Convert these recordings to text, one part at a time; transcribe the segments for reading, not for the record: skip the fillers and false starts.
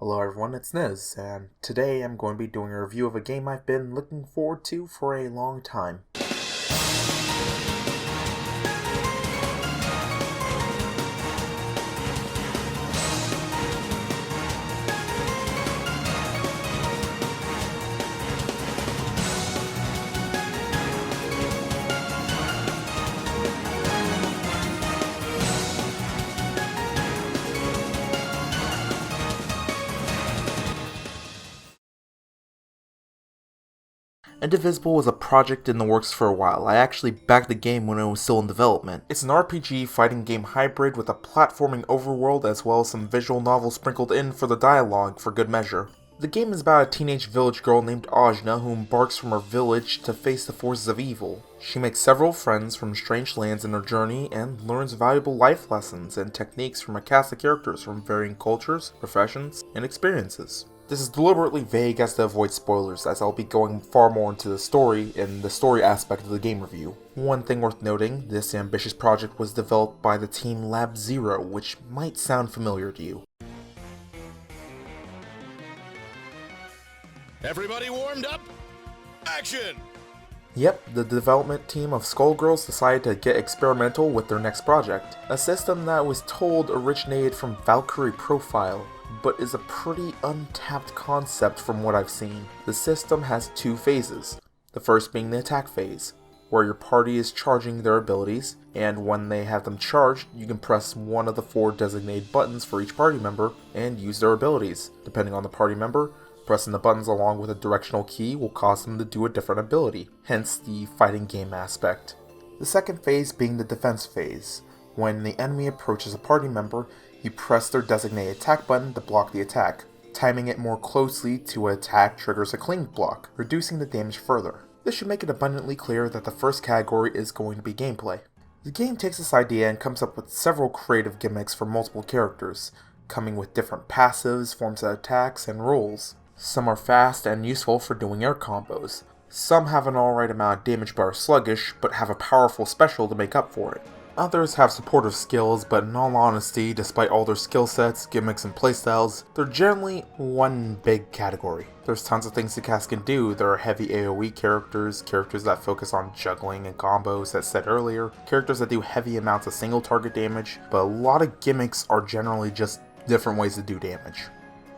Hello everyone, it's Niz, and today I'm going to be doing a review of a game I've been looking forward to for a long time. Indivisible was a project in the works for a while. I actually backed the game when it was still in development. It's an RPG fighting game hybrid with a platforming overworld as well as some visual novels sprinkled in for the dialogue for good measure. The game is about a teenage village girl named Ajna who embarks from her village to face the forces of evil. She makes several friends from strange lands in her journey and learns valuable life lessons and techniques from a cast of characters from varying cultures, professions, and experiences. This is deliberately vague as to avoid spoilers, as I'll be going far more into the story in the story aspect of the game review. One thing worth noting, this ambitious project was developed by the team Lab Zero, which might sound familiar to you. Everybody warmed up? Action! Yep, the development team of Skullgirls decided to get experimental with their next project. A system that was told originated from Valkyrie Profile, but is a pretty untapped concept from what I've seen. The system has two phases, the first being the attack phase, where your party is charging their abilities, and when they have them charged, you can press one of the four designated buttons for each party member and use their abilities. Depending on the party member, pressing the buttons along with a directional key will cause them to do a different ability, hence the fighting game aspect. The second phase being the defense phase. When the enemy approaches a party member, you press their designated attack button to block the attack. Timing it more closely to an attack triggers a cling block, reducing the damage further. This should make it abundantly clear that the first category is going to be gameplay. The game takes this idea and comes up with several creative gimmicks for multiple characters, coming with different passives, forms of attacks, and rules. Some are fast and useful for doing air combos. Some have an alright amount of damage but are sluggish, but have a powerful special to make up for it. Others have supportive skills, but in all honesty, despite all their skill sets, gimmicks, and playstyles, they're generally one big category. There's tons of things the cast can do. There are heavy AoE characters, characters that focus on juggling and combos as said earlier, characters that do heavy amounts of single target damage, but a lot of gimmicks are generally just different ways to do damage.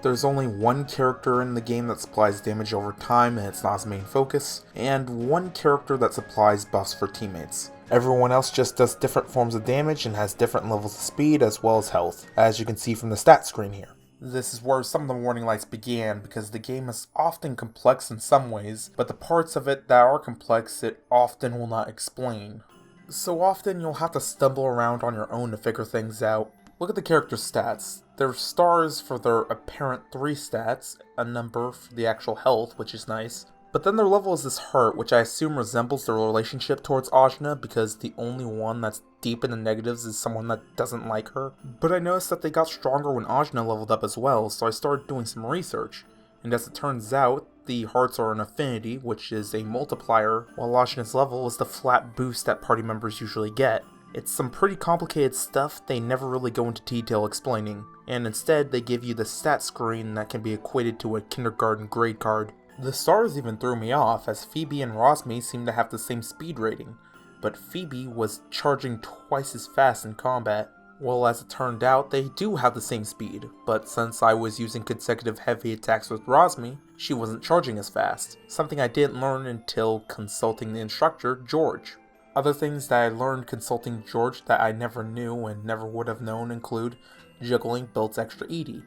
There's only one character in the game that supplies damage over time and it's not his main focus, and one character that supplies buffs for teammates. Everyone else just does different forms of damage and has different levels of speed as well as health, as you can see from the stat screen here. This is where some of the warning lights began, because the game is often complex in some ways, but the parts of it that are complex it often will not explain. So often you'll have to stumble around on your own to figure things out. Look at the character's stats. There are stars for their apparent 3 stats, a number for the actual health, which is nice. But then their level is this heart, which I assume resembles their relationship towards Ajna, because the only one that's deep in the negatives is someone that doesn't like her. But I noticed that they got stronger when Ajna leveled up as well, so I started doing some research. And as it turns out, the hearts are an affinity, which is a multiplier, while Ajna's level is the flat boost that party members usually get. It's some pretty complicated stuff they never really go into detail explaining, and instead they give you the stat screen that can be equated to a kindergarten grade card. The stars even threw me off, as Phoebe and Rosmi seem to have the same speed rating, but Phoebe was charging twice as fast in combat. Well, as it turned out, they do have the same speed, but since I was using consecutive heavy attacks with Rosmi, she wasn't charging as fast, something I didn't learn until consulting the instructor, George. Other things that I learned consulting George that I never knew and never would have known include juggling builds extra ED,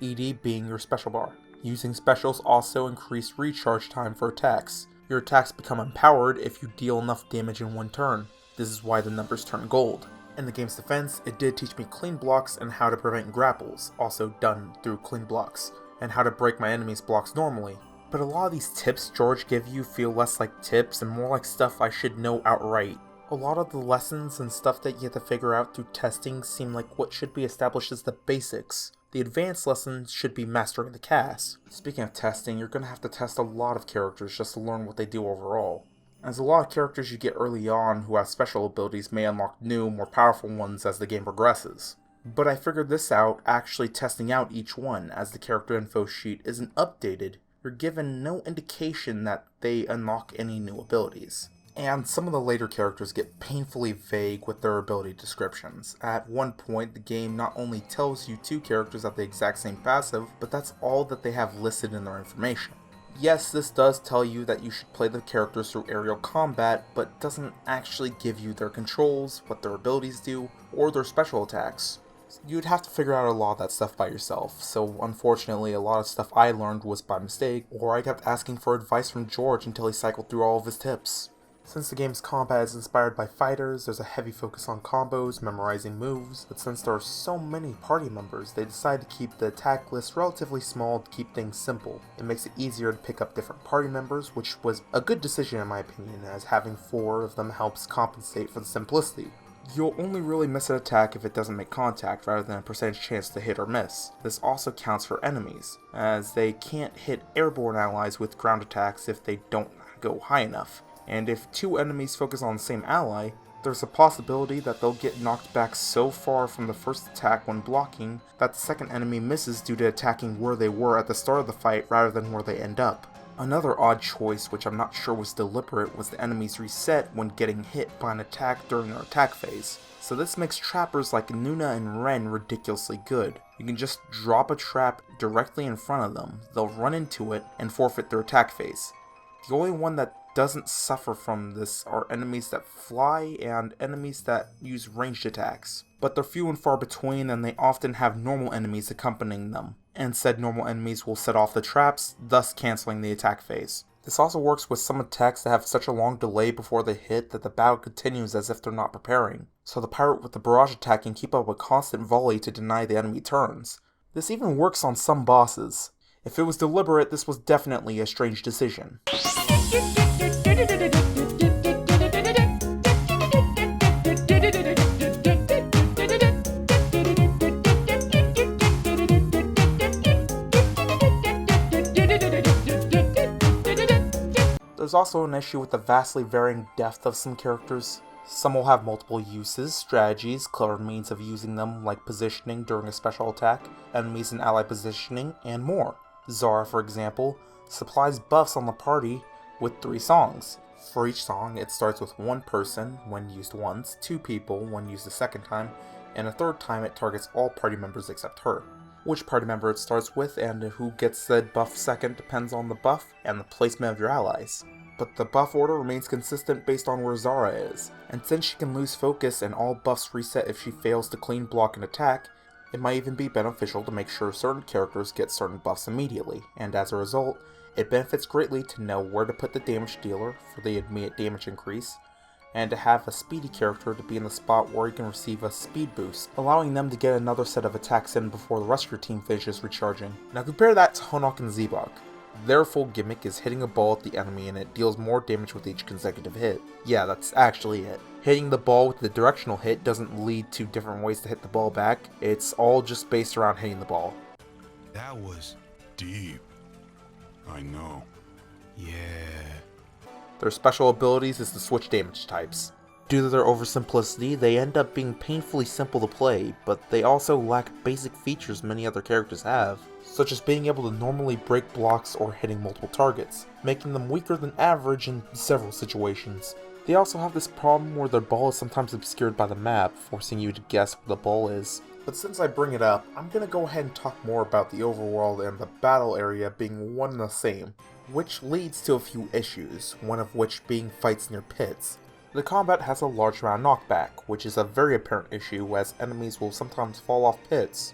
ED being your special bar. Using specials also increase recharge time for attacks. Your attacks become empowered if you deal enough damage in one turn. This is why the numbers turn gold. In the game's defense, it did teach me clean blocks and how to prevent grapples, also done through clean blocks, and how to break my enemy's blocks normally. But a lot of these tips George gave you feel less like tips and more like stuff I should know outright. A lot of the lessons and stuff that you have to figure out through testing seem like what should be established as the basics. The advanced lessons should be mastering the cast. Speaking of testing, you're going to have to test a lot of characters just to learn what they do overall. As a lot of characters you get early on who have special abilities may unlock new, more powerful ones as the game progresses. But I figured this out actually testing out each one, as the character info sheet isn't updated. You're given no indication that they unlock any new abilities. And some of the later characters get painfully vague with their ability descriptions. At one point, the game not only tells you two characters have the exact same passive, but that's all that they have listed in their information. Yes, this does tell you that you should play the characters through aerial combat, but doesn't actually give you their controls, what their abilities do, or their special attacks. You'd have to figure out a lot of that stuff by yourself, so unfortunately a lot of stuff I learned was by mistake, or I kept asking for advice from George until he cycled through all of his tips. Since the game's combat is inspired by fighters, there's a heavy focus on combos, memorizing moves, but since there are so many party members, they decided to keep the attack list relatively small to keep things simple. It makes it easier to pick up different party members, which was a good decision in my opinion, as having 4 of them helps compensate for the simplicity. You'll only really miss an attack if it doesn't make contact rather than a percentage chance to hit or miss. This also counts for enemies, as they can't hit airborne allies with ground attacks if they don't go high enough. And if 2 enemies focus on the same ally, there's a possibility that they'll get knocked back so far from the first attack when blocking that the second enemy misses due to attacking where they were at the start of the fight rather than where they end up. Another odd choice, which I'm not sure was deliberate, was the enemies reset when getting hit by an attack during their attack phase. So this makes trappers like Nuna and Ren ridiculously good. You can just drop a trap directly in front of them, they'll run into it, and forfeit their attack phase. The only one that doesn't suffer from this are enemies that fly and enemies that use ranged attacks. But they're few and far between, and they often have normal enemies accompanying them, and said normal enemies will set off the traps, thus cancelling the attack phase. This also works with some attacks that have such a long delay before they hit that the battle continues as if they're not preparing. So the pirate with the barrage attack can keep up a constant volley to deny the enemy turns. This even works on some bosses. If it was deliberate, this was definitely a strange decision. There's also an issue with the vastly varying depth of some characters. Some will have multiple uses, strategies, clever means of using them like positioning during a special attack, enemies and ally positioning, and more. Zara, for example, supplies buffs on the party with 3 songs. For each song, it starts with 1 person when used once, 2 people when used a second time, and a third time it targets all party members except her. Which party member it starts with and who gets said buff second depends on the buff and the placement of your allies. But the buff order remains consistent based on where Zara is, and since she can lose focus and all buffs reset if she fails to clean block an attack, it might even be beneficial to make sure certain characters get certain buffs immediately, and as a result, it benefits greatly to know where to put the damage dealer for the immediate damage increase, and to have a speedy character to be in the spot where you can receive a speed boost, allowing them to get another set of attacks in before the rest of your team finishes recharging. Now compare that to Honok and Zebok. Their full gimmick is hitting a ball at the enemy and it deals more damage with each consecutive hit. Yeah, that's actually it. Hitting the ball with the directional hit doesn't lead to different ways to hit the ball back, it's all just based around hitting the ball. That was deep. I know. Yeah. Their special abilities is to switch damage types. Due to their oversimplicity, they end up being painfully simple to play, but they also lack basic features many other characters have, such as being able to normally break blocks or hitting multiple targets, making them weaker than average in several situations. They also have this problem where their ball is sometimes obscured by the map, forcing you to guess where the ball is. But since I bring it up, I'm gonna go ahead and talk more about the overworld and the battle area being one and the same, which leads to a few issues, one of which being fights near pits. The combat has a large amount of knockback, which is a very apparent issue as enemies will sometimes fall off pits,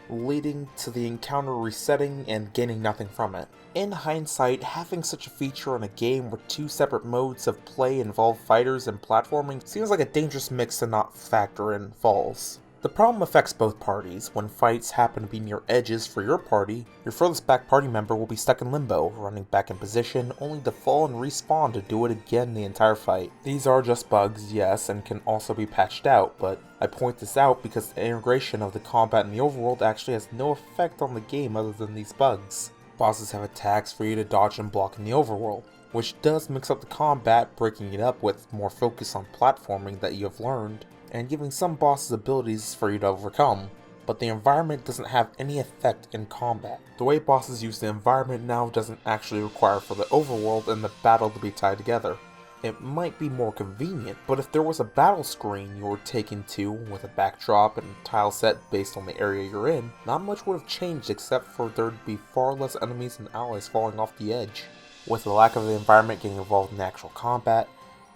leading to the encounter resetting and gaining nothing from it. In hindsight, having such a feature in a game where 2 separate modes of play involve fighters and platforming seems like a dangerous mix to not factor in falls. The problem affects both parties. When fights happen to be near edges for your party, your furthest back party member will be stuck in limbo, running back in position, only to fall and respawn to do it again the entire fight. These are just bugs, yes, and can also be patched out, but I point this out because the integration of the combat in the overworld actually has no effect on the game other than these bugs. Bosses have attacks for you to dodge and block in the overworld, which does mix up the combat, breaking it up with more focus on platforming that you have learned. and giving some bosses abilities for you to overcome, but the environment doesn't have any effect in combat. The way bosses use the environment now doesn't actually require for the overworld and the battle to be tied together. It might be more convenient, but if there was a battle screen you were taken to with a backdrop and tile set based on the area you're in, not much would have changed except for there to be far less enemies and allies falling off the edge. With the lack of the environment getting involved in actual combat,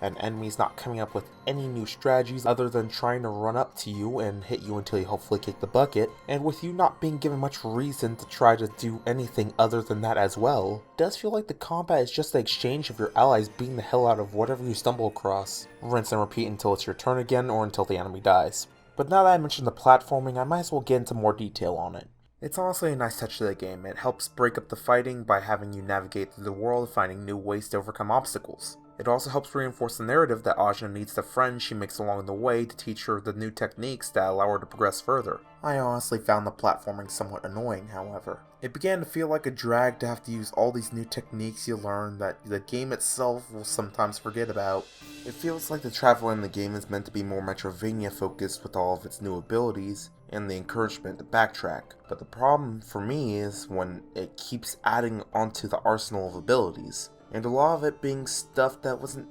and enemies not coming up with any new strategies other than trying to run up to you and hit you until you hopefully kick the bucket, and with you not being given much reason to try to do anything other than that as well, it does feel like the combat is just the exchange of your allies beating the hell out of whatever you stumble across. Rinse and repeat until it's your turn again or until the enemy dies. But now that I mentioned the platforming, I might as well get into more detail on it. It's honestly a nice touch to the game. It helps break up the fighting by having you navigate through the world, finding new ways to overcome obstacles. It also helps reinforce the narrative that Ajna needs the friends she makes along the way to teach her the new techniques that allow her to progress further. I honestly found the platforming somewhat annoying, however. It began to feel like a drag to have to use all these new techniques you learn that the game itself will sometimes forget about. It feels like the travel in the game is meant to be more Metroidvania focused with all of its new abilities, and the encouragement to backtrack. But the problem for me is when it keeps adding onto the arsenal of abilities, and a lot of it being stuff that wasn't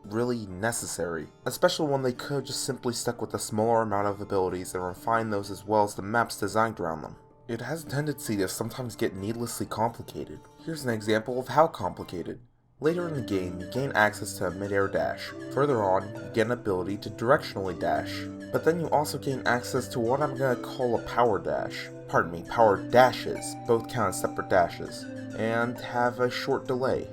really necessary, especially when they could have just simply stuck with a smaller amount of abilities and refined those as well as the maps designed around them. It has a tendency to sometimes get needlessly complicated. Here's an example of how complicated. Later in the game, you gain access to a mid-air dash. Further on, you get an ability to directionally dash. But then you also gain access to what I'm gonna call a power dash. Pardon me, power dashes, both count as separate dashes, and have a short delay.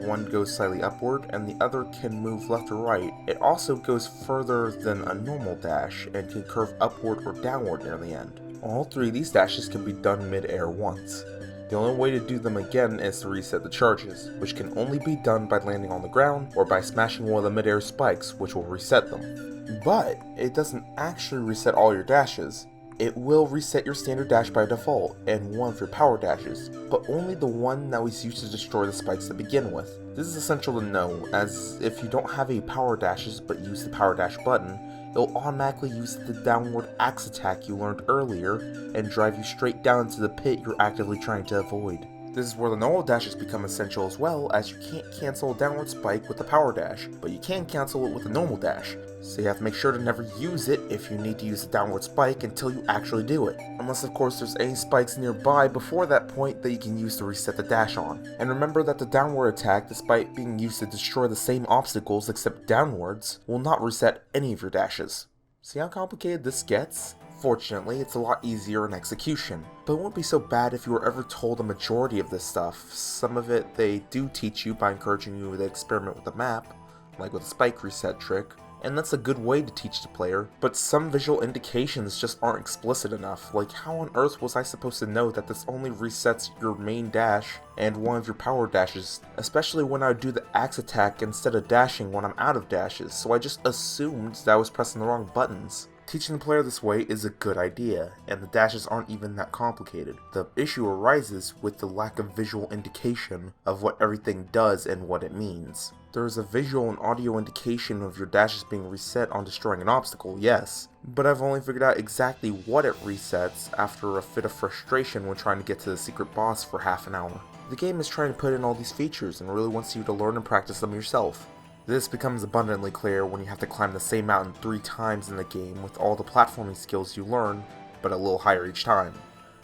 One goes slightly upward, and the other can move left or right. It also goes further than a normal dash, and can curve upward or downward near the end. All three of these dashes can be done mid-air once. The only way to do them again is to reset the charges, which can only be done by landing on the ground or by smashing one of the mid-air spikes, which will reset them. But it doesn't actually reset all your dashes. It will reset your standard dash by default and one of your power dashes, but only the one that was used to destroy the spikes to begin with. This is essential to know, as if you don't have any power dashes but use the power dash button, it'll automatically use the downward axe attack you learned earlier and drive you straight down into the pit you're actively trying to avoid. This is where the normal dashes become essential as well, as you can't cancel a downward spike with the power dash, but you can cancel it with a normal dash, so you have to make sure to never use it if you need to use the downward spike until you actually do it. Unless of course there's any spikes nearby before that point that you can use to reset the dash on. And remember that the downward attack, despite being used to destroy the same obstacles except downwards, will not reset any of your dashes. See how complicated this gets? Fortunately, it's a lot easier in execution, but it wouldn't be so bad if you were ever told a majority of this stuff. Some of it they do teach you by encouraging you to experiment with the map, like with the spike reset trick, and that's a good way to teach the player, but some visual indications just aren't explicit enough, like how on earth was I supposed to know that this only resets your main dash and one of your power dashes, especially when I would do the axe attack instead of dashing when I'm out of dashes, so I just assumed that I was pressing the wrong buttons. Teaching the player this way is a good idea, and the dashes aren't even that complicated. The issue arises with the lack of visual indication of what everything does and what it means. There is a visual and audio indication of your dashes being reset on destroying an obstacle, yes, but I've only figured out exactly what it resets after a fit of frustration when trying to get to the secret boss for half an hour. The game is trying to put in all these features and really wants you to learn and practice them yourself. This becomes abundantly clear when you have to climb the same mountain 3 times in the game with all the platforming skills you learn, but a little higher each time.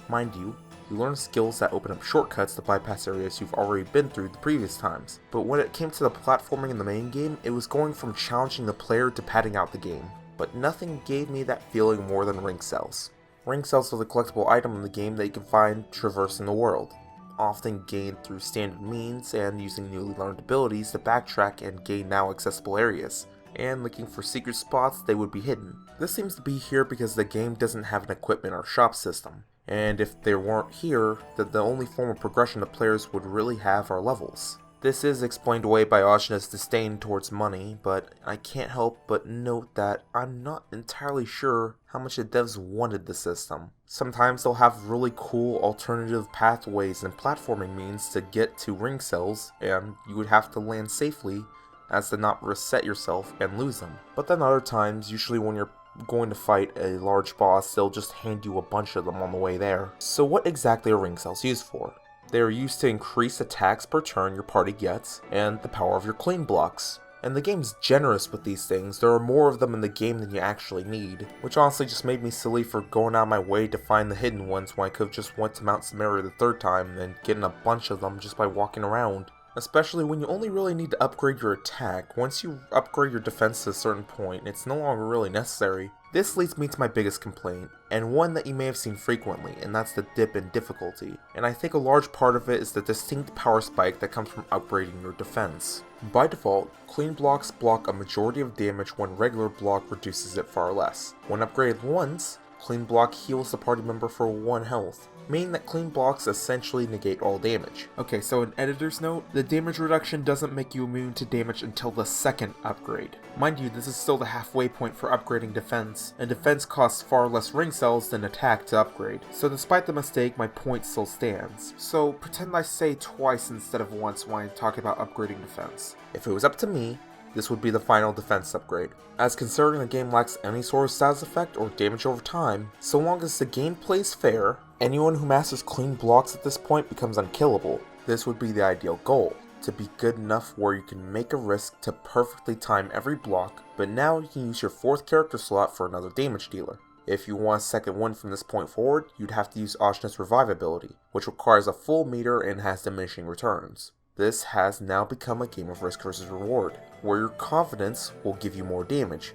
Mind you, you learn skills that open up shortcuts to bypass areas you've already been through the previous times, but when it came to the platforming in the main game, it was going from challenging the player to padding out the game. But nothing gave me that feeling more than ring cells. Ring cells are the collectible item in the game that you can find traversing the world, often gained through standard means and using newly learned abilities to backtrack and gain now accessible areas, and looking for secret spots they would be hidden. This seems to be here because the game doesn't have an equipment or shop system, and if they weren't here, then the only form of progression the players would really have are levels. This is explained away by Ajna's disdain towards money, but I can't help but note that I'm not entirely sure how much the devs wanted the system. Sometimes they'll have really cool alternative pathways and platforming means to get to ring cells, and you would have to land safely as to not reset yourself and lose them. But then other times, usually when you're going to fight a large boss, they'll just hand you a bunch of them on the way there. So what exactly are ring cells used for? They are used to increase attacks per turn your party gets, and the power of your clean blocks. And the game's generous with these things. There are more of them in the game than you actually need, which honestly just made me silly for going out of my way to find the hidden ones when I could have just went to Mount Samaria the third time and getting a bunch of them just by walking around. Especially when you only really need to upgrade your attack. Once you upgrade your defense to a certain point, it's no longer really necessary. This leads me to my biggest complaint, and one that you may have seen frequently, and that's the dip in difficulty. And I think a large part of it is the distinct power spike that comes from upgrading your defense. By default, clean blocks block a majority of damage when regular block reduces it far less. When upgraded once, clean block heals the party member for 1 health, meaning that clean blocks essentially negate all damage. Okay, so an editor's note, the damage reduction doesn't make you immune to damage until the second upgrade. Mind you, this is still the halfway point for upgrading defense, and defense costs far less ring cells than attack to upgrade. So despite the mistake, my point still stands. So pretend I say twice instead of once when I talk about upgrading defense. If it was up to me, this would be the final defense upgrade. As considering the game lacks any sort of status effect or damage over time, so long as the gameplay is fair, anyone who masters clean blocks at this point becomes unkillable. This would be the ideal goal, to be good enough where you can make a risk to perfectly time every block, but now you can use your 4th character slot for another damage dealer. If you want a second one from this point forward, you'd have to use Ajna's Revive ability, which requires a full meter and has diminishing returns. This has now become a game of risk versus reward, where your confidence will give you more damage,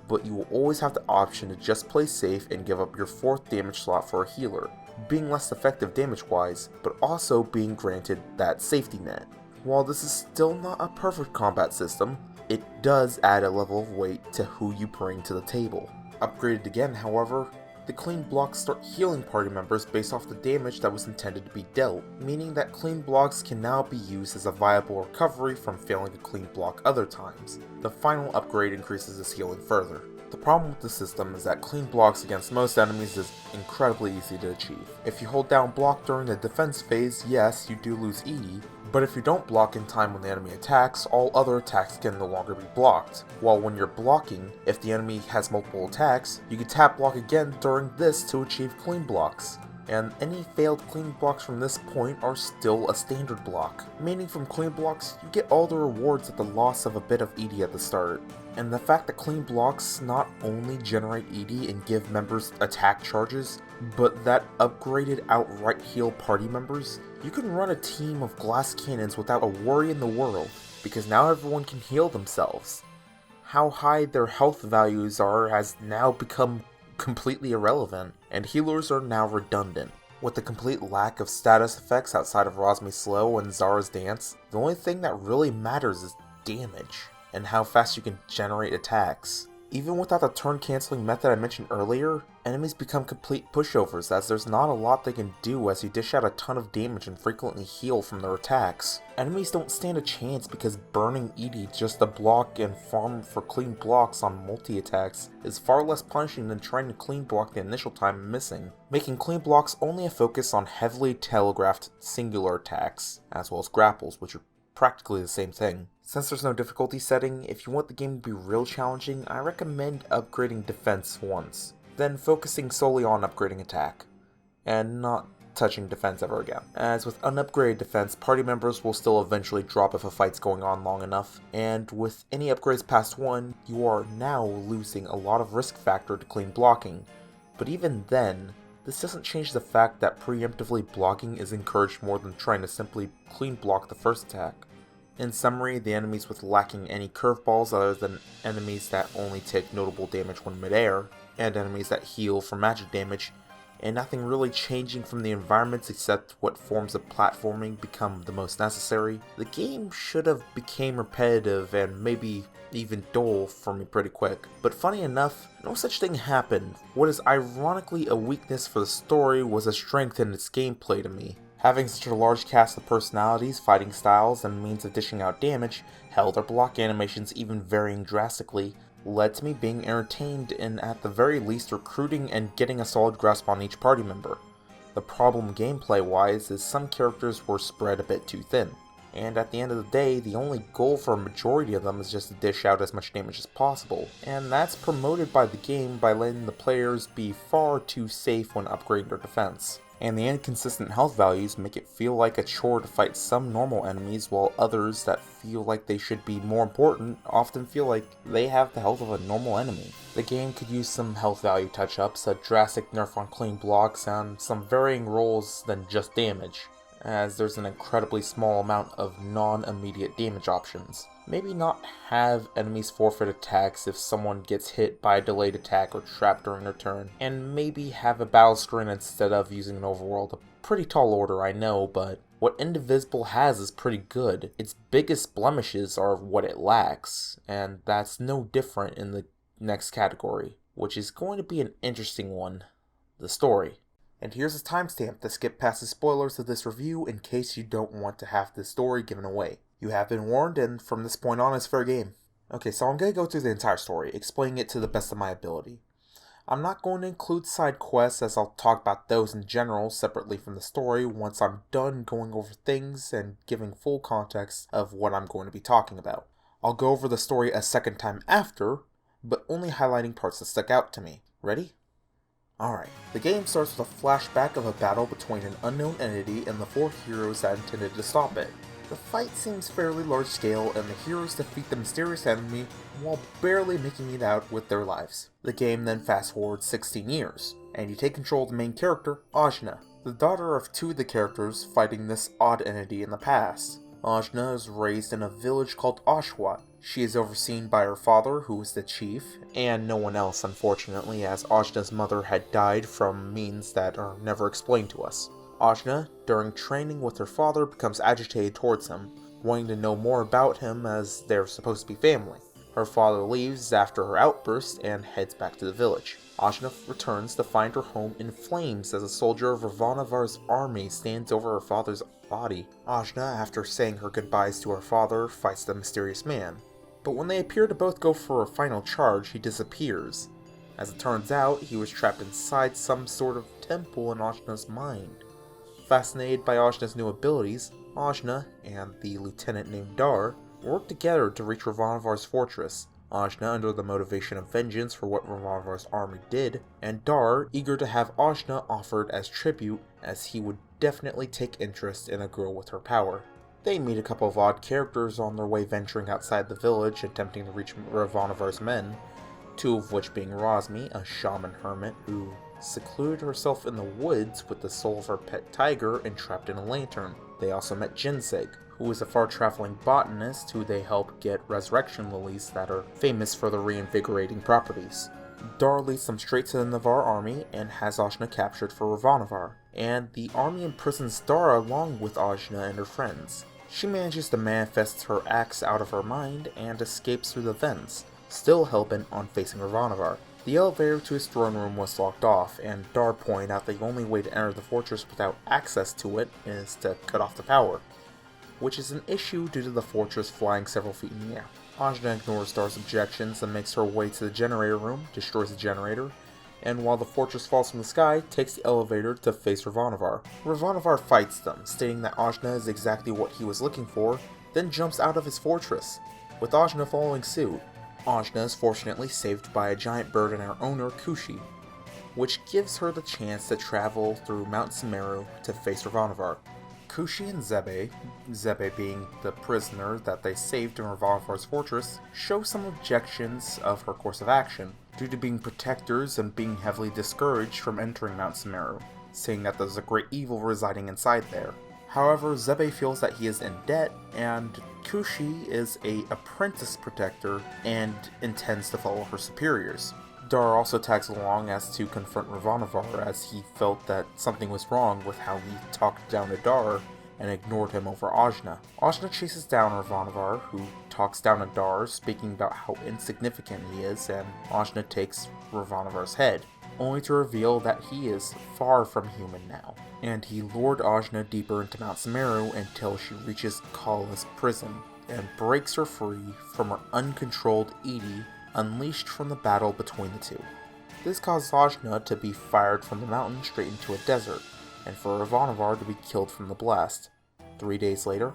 but you will always have the option to just play safe and give up your 4th damage slot for a healer, being less effective damage-wise, but also being granted that safety net. While this is still not a perfect combat system, it does add a level of weight to who you bring to the table. Upgraded again, however, the clean blocks start healing party members based off the damage that was intended to be dealt, meaning that clean blocks can now be used as a viable recovery from failing to clean block other times. The final upgrade increases this healing further. The problem with the system is that clean blocks against most enemies is incredibly easy to achieve. If you hold down block during the defense phase, yes, you do lose ED, but if you don't block in time when the enemy attacks, all other attacks can no longer be blocked. While when you're blocking, if the enemy has multiple attacks, you can tap block again during this to achieve clean blocks. And any failed clean blocks from this point are still a standard block, meaning from clean blocks you get all the rewards at the loss of a bit of ED at the start. And the fact that clean blocks not only generate ED and give members attack charges, but that upgraded outright heal party members, you can run a team of glass cannons without a worry in the world, because now everyone can heal themselves. How high their health values are has now become completely irrelevant, and healers are now redundant. With the complete lack of status effects outside of Rosmi's Slow and Zara's Dance, the only thing that really matters is damage, and how fast you can generate attacks. Even without the turn cancelling method I mentioned earlier, enemies become complete pushovers as there's not a lot they can do as you dish out a ton of damage and frequently heal from their attacks. Enemies don't stand a chance because burning ED just to block and farm for clean blocks on multi-attacks is far less punishing than trying to clean block the initial time missing, making clean blocks only a focus on heavily telegraphed singular attacks, as well as grapples, which are practically the same thing. Since there's no difficulty setting, if you want the game to be real challenging, I recommend upgrading defense once, then focusing solely on upgrading attack, and not touching defense ever again. As with unupgraded defense, party members will still eventually drop if a fight's going on long enough, and with any upgrades past 1, you are now losing a lot of risk factor to clean blocking. But even then, this doesn't change the fact that preemptively blocking is encouraged more than trying to simply clean block the first attack. In summary, the enemies with lacking any curveballs other than enemies that only take notable damage when midair, and enemies that heal from magic damage, and nothing really changing from the environments except what forms of platforming become the most necessary, the game should have became repetitive and maybe even dull for me pretty quick. But funny enough, no such thing happened. What is ironically a weakness for the story was a strength in its gameplay to me. Having such a large cast of personalities, fighting styles, and means of dishing out damage, hell, their block animations even varying drastically, led to me being entertained and at the very least recruiting and getting a solid grasp on each party member. The problem gameplay-wise is some characters were spread a bit too thin. And at the end of the day, the only goal for a majority of them is just to dish out as much damage as possible. And that's promoted by the game by letting the players be far too safe when upgrading their defense. And the inconsistent health values make it feel like a chore to fight some normal enemies, while others that feel like they should be more important often feel like they have the health of a normal enemy. The game could use some health value touch-ups, a drastic nerf on clean blocks, and some varying roles than just damage, as there's an incredibly small amount of non-immediate damage options. Maybe not have enemies forfeit attacks if someone gets hit by a delayed attack or trapped during their turn, and maybe have a battle screen instead of using an overworld. A pretty tall order, I know, but what Indivisible has is pretty good. Its biggest blemishes are what it lacks, and that's no different in the next category, which is going to be an interesting one: the story. And here's a timestamp to skip past the spoilers of this review in case you don't want to have the story given away. You have been warned, and from this point on, it's fair game. Okay, so I'm going to go through the entire story, explaining it to the best of my ability. I'm not going to include side quests, as I'll talk about those in general separately from the story once I'm done going over things and giving full context of what I'm going to be talking about. I'll go over the story a second time after, but only highlighting parts that stuck out to me. Ready? Alright, the game starts with a flashback of a battle between an unknown entity and the 4 heroes that intended to stop it. The fight seems fairly large scale, and the heroes defeat the mysterious enemy while barely making it out with their lives. The game then fast forwards 16 years, and you take control of the main character, Ajna, the daughter of 2 of the characters fighting this odd entity in the past. Ajna is raised in a village called Ashwat. She is overseen by her father, who is the chief, and no one else, unfortunately, as Ajna's mother had died from means that are never explained to us. Ajna, during training with her father, becomes agitated towards him, wanting to know more about him as they're supposed to be family. Her father leaves after her outburst and heads back to the village. Ajna returns to find her home in flames as a soldier of Ravanavar's army stands over her father's body. Ajna, after saying her goodbyes to her father, fights the mysterious man. But when they appear to both go for a final charge, he disappears. As it turns out, he was trapped inside some sort of temple in Ajna's mind. Fascinated by Ajna's new abilities, Ajna and the lieutenant named Dar work together to reach Ravanavar's fortress. Ajna under the motivation of vengeance for what Ravanavar's army did, and Dar eager to have Ajna offered as tribute, as he would definitely take interest in a girl with her power. They meet a couple of odd characters on their way venturing outside the village, attempting to reach Ravanavar's men, 2 of which being Rosmi, a shaman hermit who secluded herself in the woods with the soul of her pet tiger entrapped in a lantern. They also met Jinseg, who is a far-traveling botanist who they help get resurrection lilies that are famous for their reinvigorating properties. Dar leads them straight to the Navarre army and has Ajna captured for Ravanavar, and the army imprisons Dar along with Ajna and her friends. She manages to manifest her axe out of her mind and escapes through the vents, still hellbent on facing Ravanavar. The elevator to his throne room was locked off, and Dar pointed out the only way to enter the fortress without access to it is to cut off the power, which is an issue due to the fortress flying several feet in the air. Ajna ignores Dar's objections and makes her way to the generator room, destroys the generator, and while the fortress falls from the sky, takes the elevator to face Ravanavar. Ravanavar fights them, stating that Ajna is exactly what he was looking for, then jumps out of his fortress, with Ajna following suit. Ajna is fortunately saved by a giant bird and her owner, Kushi, which gives her the chance to travel through Mount Sumeru to face Ravanavar. Kushi and Zebe being the prisoner that they saved in Ravanavar's fortress, show some objections of her course of action, due to being protectors and being heavily discouraged from entering Mount Sumeru, saying that there's a great evil residing inside there. However, Zebe feels that he is in debt, and Kushi is an apprentice protector and intends to follow her superiors. Dar also tags along as to confront Ravanavar, as he felt that something was wrong with how he talked down to Dar and ignored him over Ajna. Ajna chases down Ravanavar, who talks down to Dar, speaking about how insignificant he is, and Ajna takes Ravanavar's head, only to reveal that he is far from human now, and he lured Ajna deeper into Mount Sumeru until she reaches Kala's prison, and breaks her free from her uncontrolled Edie, unleashed from the battle between the two. This caused Ajna to be fired from the mountain straight into a desert, and for Ravanavar to be killed from the blast. 3 days later,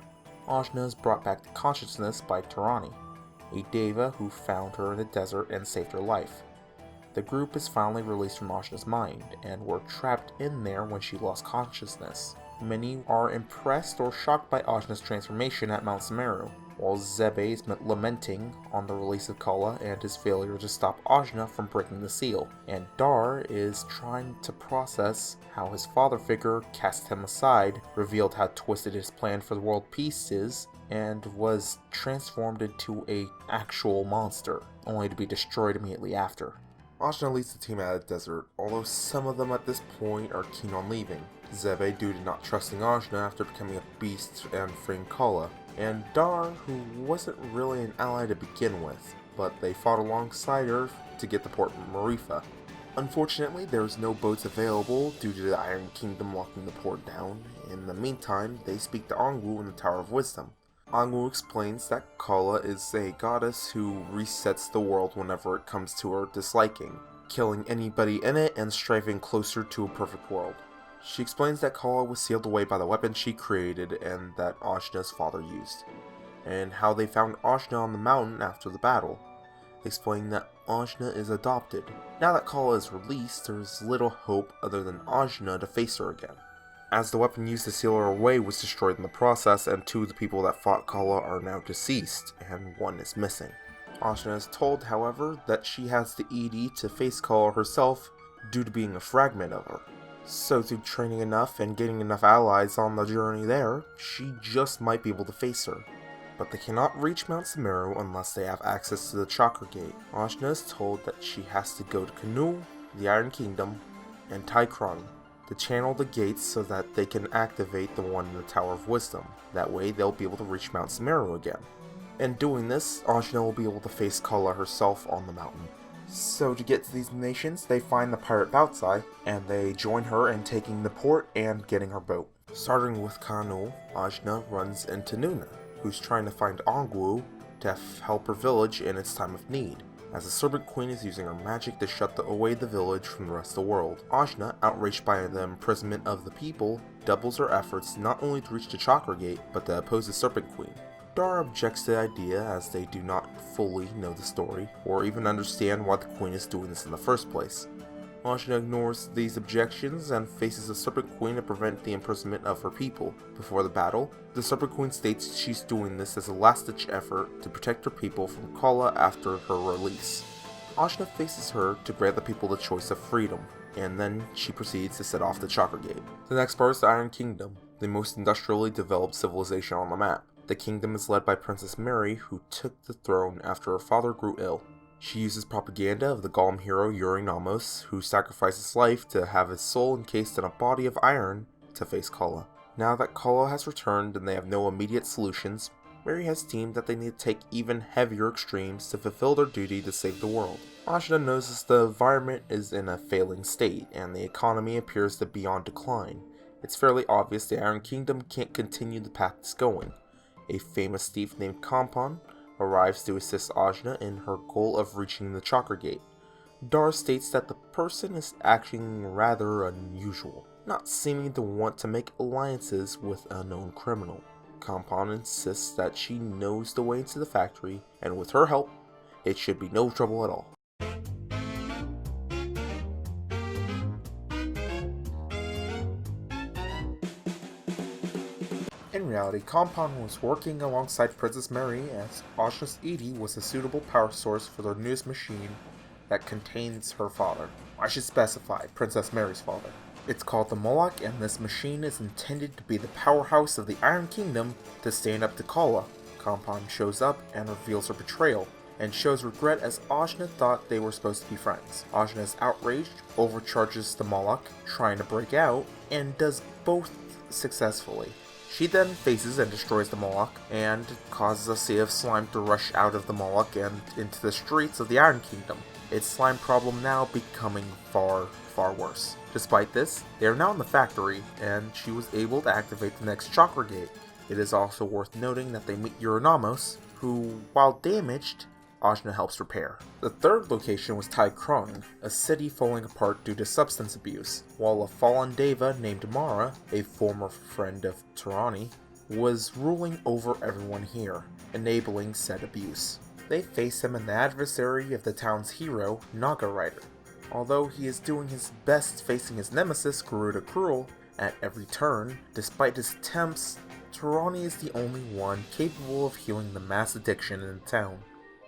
Ajna is brought back to consciousness by Tarani, a deva who found her in the desert and saved her life. The group is finally released from Ajna's mind, and were trapped in there when she lost consciousness. Many are impressed or shocked by Ajna's transformation at Mount Sumeru, while Zebe is lamenting on the release of Kala and his failure to stop Ajna from breaking the seal, and Dar is trying to process how his father figure cast him aside, revealed how twisted his plan for the world peace is, and was transformed into an actual monster, only to be destroyed immediately after. Ajna leads the team out of the desert, although some of them at this point are keen on leaving. Zebe due to not trusting Ajna after becoming a beast and freeing Kala, and Dar, who wasn't really an ally to begin with, but they fought alongside her to get the port Marifa. Unfortunately, there's no boats available due to the Iron Kingdom locking the port down. In the meantime, they speak to Angwu in the Tower of Wisdom. Angwu explains that Kala is a goddess who resets the world whenever it comes to her disliking, killing anybody in it and striving closer to a perfect world. She explains that Kala was sealed away by the weapon she created and that Ajna's father used, and how they found Ajna on the mountain after the battle, explaining that Ajna is adopted. Now that Kala is released, there's little hope other than Ajna to face her again, as the weapon used to seal her away was destroyed in the process, and two of the people that fought Kala are now deceased, and one is missing. Ajna is told, however, that she has the ED to face Kala herself due to being a fragment of her. So through training enough and getting enough allies on the journey there, she just might be able to face her. But they cannot reach Mount Sumeru unless they have access to the Chakra Gate. Ajna is told that she has to go to Kanu, the Iron Kingdom, and Taikron to channel the gates so that they can activate the one in the Tower of Wisdom. That way they'll be able to reach Mount Sumeru again. In doing this, Ajna will be able to face Kala herself on the mountain. So to get to these nations, they find the pirate Bautzai, and they join her in taking the port and getting her boat. Starting with Kanu, Ajna runs into Nuna, who's trying to find Angwu to help her village in its time of need, as the Serpent Queen is using her magic to shut away the village from the rest of the world. Ajna, outraged by the imprisonment of the people, doubles her efforts not only to reach the Chakra Gate, but to oppose the Serpent Queen. Dar objects to the idea as they do not fully know the story, or even understand why the Queen is doing this in the first place. Ajna ignores these objections and faces the Serpent Queen to prevent the imprisonment of her people. Before the battle, the Serpent Queen states she's doing this as a last-ditch effort to protect her people from Kala after her release. Ajna faces her to grant the people the choice of freedom, and then she proceeds to set off the Chakra Gate. The next part is the Iron Kingdom, the most industrially developed civilization on the map. The kingdom is led by Princess Mary, who took the throne after her father grew ill. She uses propaganda of the Golem hero Yuri Namos, who sacrificed his life to have his soul encased in a body of iron to face Kala. Now that Kala has returned and they have no immediate solutions, Mary has deemed that they need to take even heavier extremes to fulfill their duty to save the world. Ajna notices the environment is in a failing state, and the economy appears to be on decline. It's fairly obvious the Iron Kingdom can't continue the path it's going. A famous thief named Kampan arrives to assist Ajna in her goal of reaching the Chakra Gate. Dar states that the person is acting rather unusual, not seeming to want to make alliances with a known criminal. Kampan insists that she knows the way into the factory, and with her help, it should be no trouble at all. In reality, Kampan was working alongside Princess Mary as Ajna's ED was a suitable power source for their newest machine that contains her father. I should specify, Princess Mary's father. It's called the Moloch, and this machine is intended to be the powerhouse of the Iron Kingdom to stand up to Kala. Kampan shows up and reveals her betrayal, and shows regret as Ajna thought they were supposed to be friends. Ajna is outraged, overcharges the Moloch, trying to break out, and does both successfully. She then faces and destroys the Moloch, and causes a sea of slime to rush out of the Moloch and into the streets of the Iron Kingdom. Its slime problem now becoming far worse. Despite this, they are now in the factory, and she was able to activate the next Chakra Gate. It is also worth noting that they meet Euronamos, who, while damaged, Ajna helps repair. The third location was Taikron, a city falling apart due to substance abuse, while a fallen deva named Mara, a former friend of Tarani, was ruling over everyone here, enabling said abuse. They face him in the adversary of the town's hero, Naga Rider. Although he is doing his best facing his nemesis, Garuda Cruel, at every turn, despite his attempts, Tarani is the only one capable of healing the mass addiction in the town.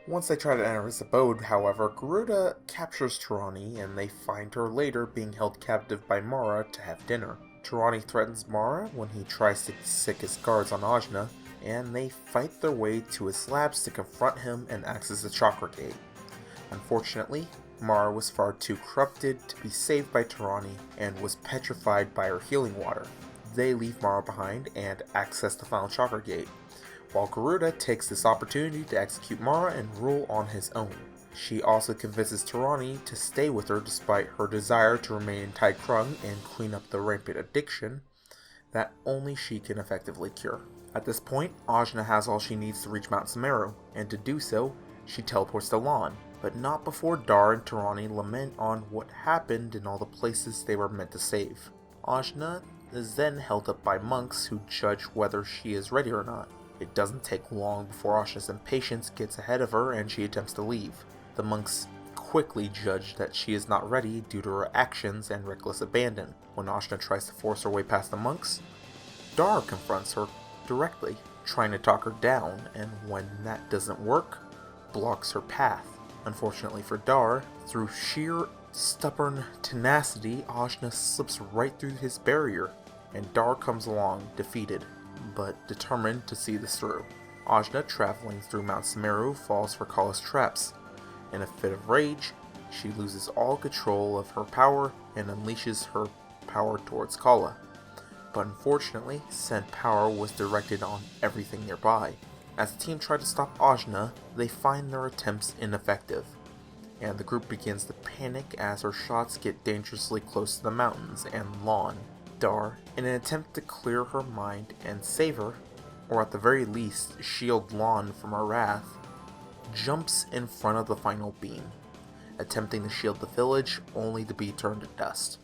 Once they try to enter his abode, however, Garuda captures Tarani and they find her later being held captive by Mara to have dinner. Tarani threatens Mara when he tries to sick his guards on Ajna, and they fight their way to his labs to confront him and access the chakra gate. Unfortunately, Mara was far too corrupted to be saved by Tarani and was petrified by her healing water. They leave Mara behind and access the final chakra gate, while Garuda takes this opportunity to execute Mara and rule on his own. She also convinces Tarani to stay with her despite her desire to remain in Tai Krung and clean up the rampant addiction that only she can effectively cure. At this point, Ajna has all she needs to reach Mount Sumeru, and to do so, she teleports to Lan, but not before Dar and Tarani lament on what happened in all the places they were meant to save. Ajna is then held up by monks who judge whether she is ready or not. It doesn't take long before Ajna's impatience gets ahead of her and she attempts to leave. The monks quickly judge that she is not ready due to her actions and reckless abandon. When Ajna tries to force her way past the monks, Dar confronts her directly, trying to talk her down, and when that doesn't work, blocks her path. Unfortunately for Dar, through sheer stubborn tenacity, Ajna slips right through his barrier, and Dar comes along defeated, but determined to see this through. Ajna, traveling through Mount Sumeru, falls for Kala's traps. In a fit of rage, she loses all control of her power and unleashes her power towards Kala. But unfortunately, said power was directed on everything nearby. As the team try to stop Ajna, they find their attempts ineffective, and the group begins to panic as her shots get dangerously close to the mountains and Lan. Dar, in an attempt to clear her mind and save her, or at the very least shield Lan from her wrath, jumps in front of the final beam, attempting to shield the village only to be turned to dust.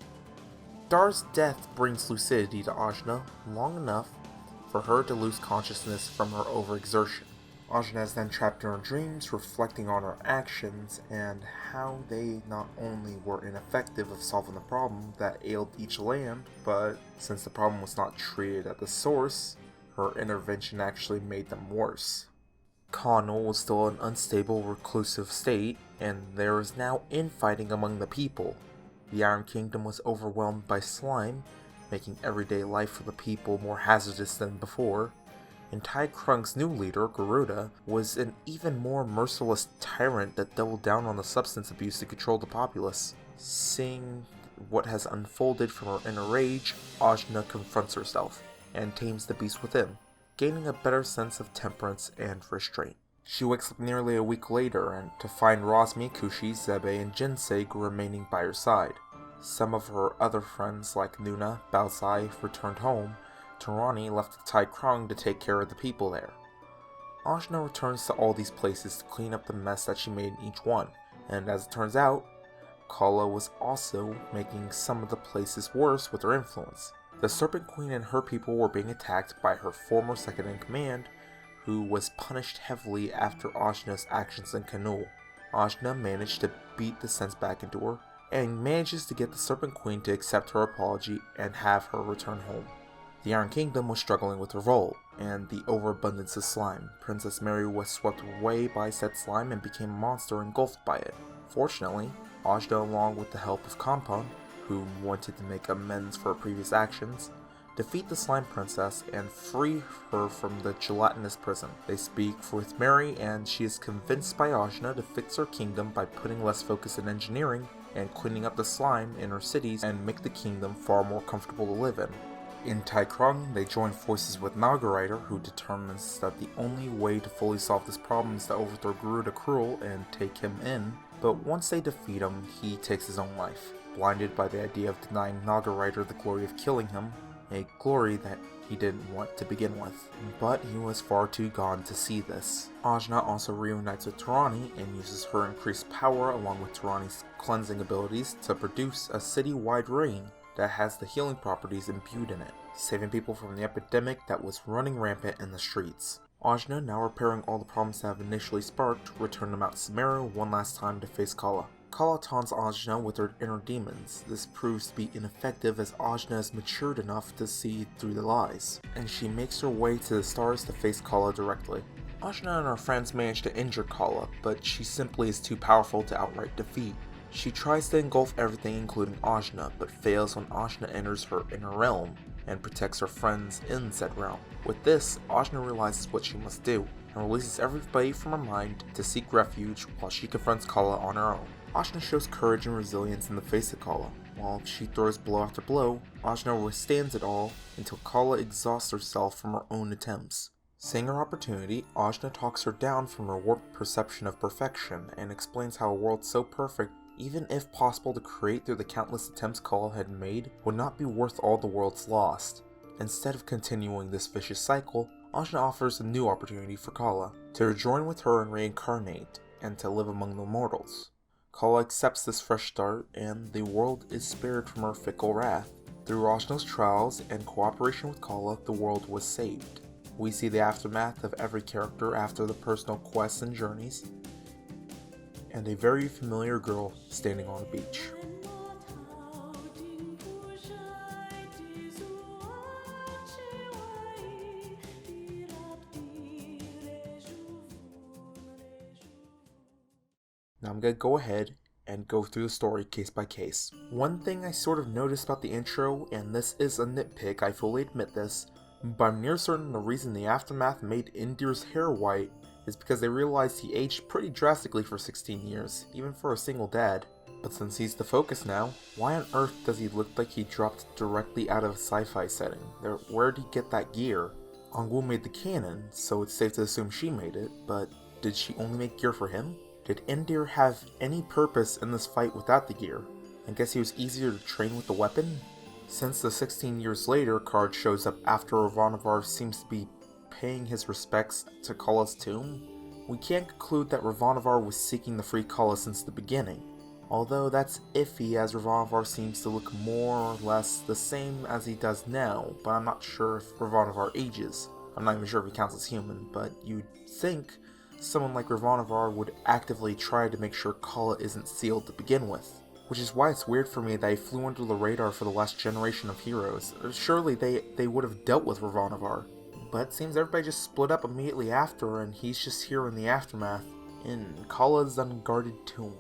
Dar's death brings lucidity to Ajna long enough for her to lose consciousness from her overexertion. Ajna is then trapped in her dreams, reflecting on her actions and how they not only were ineffective of solving the problem that ailed each land, but since the problem was not treated at the source, her intervention actually made them worse. Connell was still in an unstable, reclusive state, and there is now infighting among the people. The Iron Kingdom was overwhelmed by slime, making everyday life for the people more hazardous than before, and Tai Krung's new leader, Garuda, was an even more merciless tyrant that doubled down on the substance abuse to control the populace. Seeing what has unfolded from her inner rage, Ajna confronts herself, and tames the beast within, gaining a better sense of temperance and restraint. She wakes up nearly a week later and to find Rosmi, Kushi, Zebe, and Jinsei remaining by her side. Some of her other friends like Nuna, Baosai returned home. Tarani left Tai Krung to take care of the people there. Ajna returns to all these places to clean up the mess that she made in each one, and as it turns out, Kala was also making some of the places worse with her influence. The Serpent Queen and her people were being attacked by her former second-in-command, who was punished heavily after Ajna's actions in Kanul. Ajna managed to beat the sense back into her, and manages to get the Serpent Queen to accept her apology and have her return home. The Iron Kingdom was struggling with revolt, and the overabundance of slime. Princess Mary was swept away by said slime and became a monster engulfed by it. Fortunately, Ajna, along with the help of Kampan, who wanted to make amends for her previous actions, defeat the Slime Princess and free her from the gelatinous prison. They speak with Mary, and she is convinced by Ajna to fix her kingdom by putting less focus in engineering and cleaning up the slime in her cities and make the kingdom far more comfortable to live in. In Tai Krung, they join forces with Naga Rider, who determines that the only way to fully solve this problem is to overthrow Garuda Cruel and take him in, but once they defeat him, he takes his own life, blinded by the idea of denying Naga Rider the glory of killing him, a glory that he didn't want to begin with. But he was far too gone to see this. Ajna also reunites with Tarani and uses her increased power along with Tarani's cleansing abilities to produce a city-wide rain. that has the healing properties imbued in it, saving people from the epidemic that was running rampant in the streets. Ajna, now repairing all the problems that have initially sparked, returned to Mount Samara one last time to face Kala. Kala taunts Ajna with her inner demons. This proves to be ineffective as Ajna is matured enough to see through the lies, and she makes her way to the stars to face Kala directly. Ajna and her friends manage to injure Kala, but she simply is too powerful to outright defeat. She tries to engulf everything including Ajna, but fails when Ajna enters her inner realm and protects her friends in said realm. With this, Ajna realizes what she must do, and releases everybody from her mind to seek refuge while she confronts Kala on her own. Ajna shows courage and resilience in the face of Kala. While she throws blow after blow, Ajna withstands it all until Kala exhausts herself from her own attempts. Seeing her opportunity, Ajna talks her down from her warped perception of perfection and explains how a world so perfect, even if possible to create through the countless attempts Kala had made, would not be worth all the worlds lost. Instead of continuing this vicious cycle, Ajna offers a new opportunity for Kala, to rejoin with her and reincarnate, and to live among the mortals. Kala accepts this fresh start, and the world is spared from her fickle wrath. Through Ajna's trials and cooperation with Kala, the world was saved. We see the aftermath of every character after the personal quests and journeys, and a very familiar girl standing on a beach. Now I'm going to go ahead and go through the story case by case. One thing I sort of noticed about the intro, and this is a nitpick, I fully admit this, but I'm near certain the reason the aftermath made Indir's hair white is because they realized he aged pretty drastically for 16 years, even for a single dad. But since he's the focus now, why on earth does he look like he dropped directly out of a sci-fi setting? Where'd he get that gear? Angwu made the cannon, so it's safe to assume she made it, but did she only make gear for him? Did Indir have any purpose in this fight without the gear? I guess he was easier to train with the weapon? Since the 16 years later card shows up after Ravanavar seems to be paying his respects to Kala's tomb, we can't conclude that Ravanavar was seeking to free Kala since the beginning. Although that's iffy as Ravanavar seems to look more or less the same as he does now, but I'm not sure if Ravanavar ages. I'm not even sure if he counts as human, but you'd think someone like Ravanavar would actively try to make sure Kala isn't sealed to begin with. Which is why it's weird for me that he flew under the radar for the last generation of heroes. Surely they would have dealt with Ravanavar. But it seems everybody just split up immediately after, and he's just here in the aftermath, in Kala's unguarded tomb.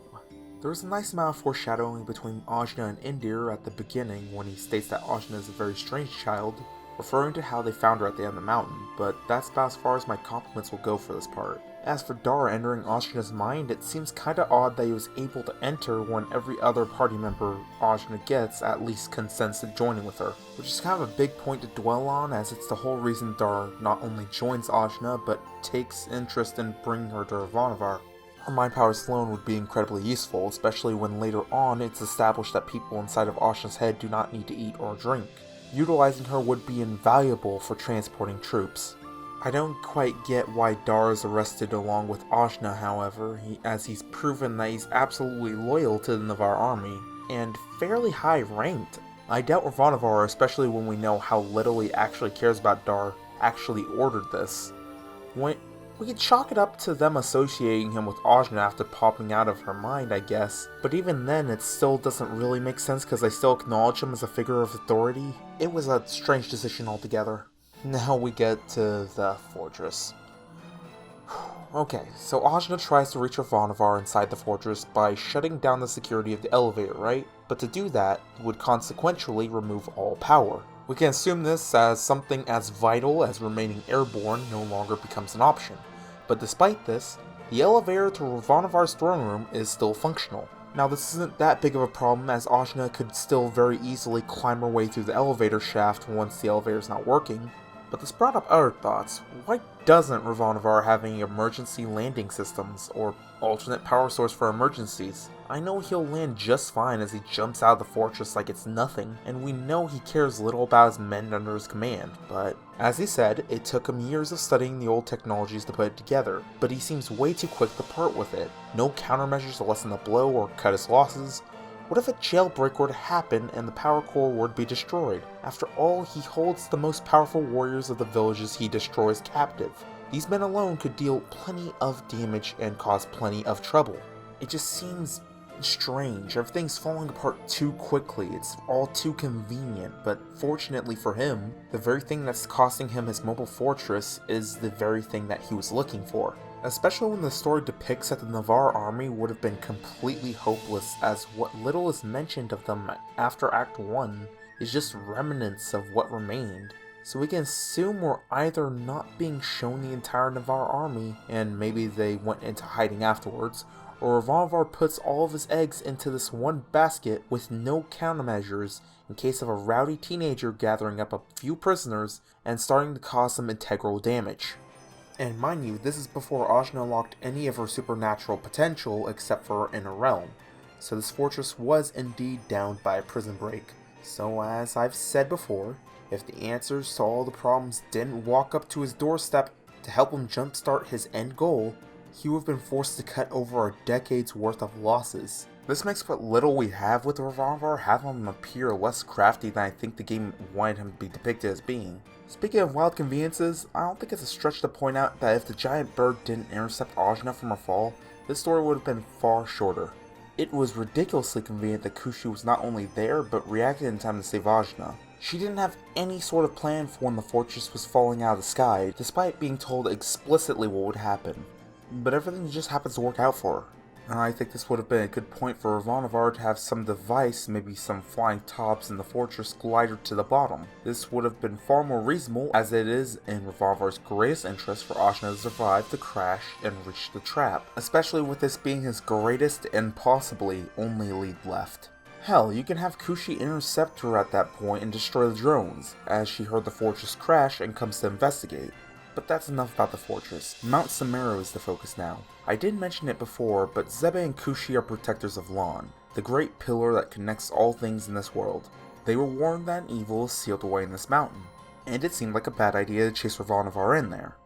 There was a nice amount of foreshadowing between Ajna and Indir at the beginning when he states that Ajna is a very strange child, referring to how they found her at the end of the mountain, but that's about as far as my compliments will go for this part. As for Dar entering Ajna's mind, it seems kinda odd that he was able to enter when every other party member Ajna gets at least consents to joining with her, which is kind of a big point to dwell on, as it's the whole reason Dar not only joins Ajna, but takes interest in bringing her to Ravanavar. Her mind powers alone would be incredibly useful, especially when later on it's established that people inside of Ajna's head do not need to eat or drink. Utilizing her would be invaluable for transporting troops. I don't quite get why Dar is arrested along with Ajna, however, as he's proven that he's absolutely loyal to the Navarre army, and fairly high ranked. I doubt Ravanavar, especially when we know how little he actually cares about Dar, actually ordered this. We could chalk it up to them associating him with Ajna after popping out of her mind, I guess, but even then it still doesn't really make sense because they still acknowledge him as a figure of authority. It was a strange decision altogether. Now we get to the fortress. Okay, so Ajna tries to reach Ravanavar inside the fortress by shutting down the security of the elevator, right? But to do that would consequentially remove all power. We can assume this as something as vital as remaining airborne no longer becomes an option. But despite this, the elevator to Ravanavar's throne room is still functional. Now this isn't that big of a problem, as Ajna could still very easily climb her way through the elevator shaft once the elevator's not working. But this brought up other thoughts. Why doesn't Ravanavar have any emergency landing systems, or alternate power source for emergencies? I know he'll land just fine as he jumps out of the fortress like it's nothing, and we know he cares little about his men under his command, but as he said, it took him years of studying the old technologies to put it together, but he seems way too quick to part with it. No countermeasures to lessen the blow or cut his losses. What if a jailbreak were to happen and the power core were to be destroyed? After all, he holds the most powerful warriors of the villages he destroys captive. These men alone could deal plenty of damage and cause plenty of trouble. It just seems strange. Everything's falling apart too quickly. It's all too convenient, but fortunately for him, the very thing that's costing him his mobile fortress is the very thing that he was looking for. Especially when the story depicts that the Navarre army would have been completely hopeless, as what little is mentioned of them after Act 1 is just remnants of what remained. So we can assume we're either not being shown the entire Navarre army, and maybe they went into hiding afterwards, or Ravanavar puts all of his eggs into this one basket with no countermeasures in case of a rowdy teenager gathering up a few prisoners and starting to cause some integral damage. And mind you, this is before Ajna unlocked any of her supernatural potential except for her inner realm, so this fortress was indeed downed by a prison break. So as I've said before, if the answers to all the problems didn't walk up to his doorstep to help him jumpstart his end goal, he would have been forced to cut over a decade's worth of losses. This makes what little we have with Ravanavar have him appear less crafty than I think the game wanted him to be depicted as being. Speaking of wild conveniences, I don't think it's a stretch to point out that if the giant bird didn't intercept Ajna from her fall, this story would have been far shorter. It was ridiculously convenient that Kushi was not only there, but reacted in time to save Ajna. She didn't have any sort of plan for when the fortress was falling out of the sky, despite being told explicitly what would happen. But everything just happens to work out for her. And I think this would have been a good point for Ravanavar to have some device, maybe some flying tops in the fortress glider to the bottom. This would have been far more reasonable, as it is in Ravanavar's greatest interest for Ajna to survive the crash and reach the trap, especially with this being his greatest and possibly only lead left. Hell, you can have Kushi intercept her at that point and destroy the drones, as she heard the fortress crash and comes to investigate. But that's enough about the fortress. Mount Samaro is the focus now. I did mention it before, but Zebe and Kushi are protectors of Lan, the great pillar that connects all things in this world. They were warned that an evil is sealed away in this mountain, and it seemed like a bad idea to chase Ravanavar in there.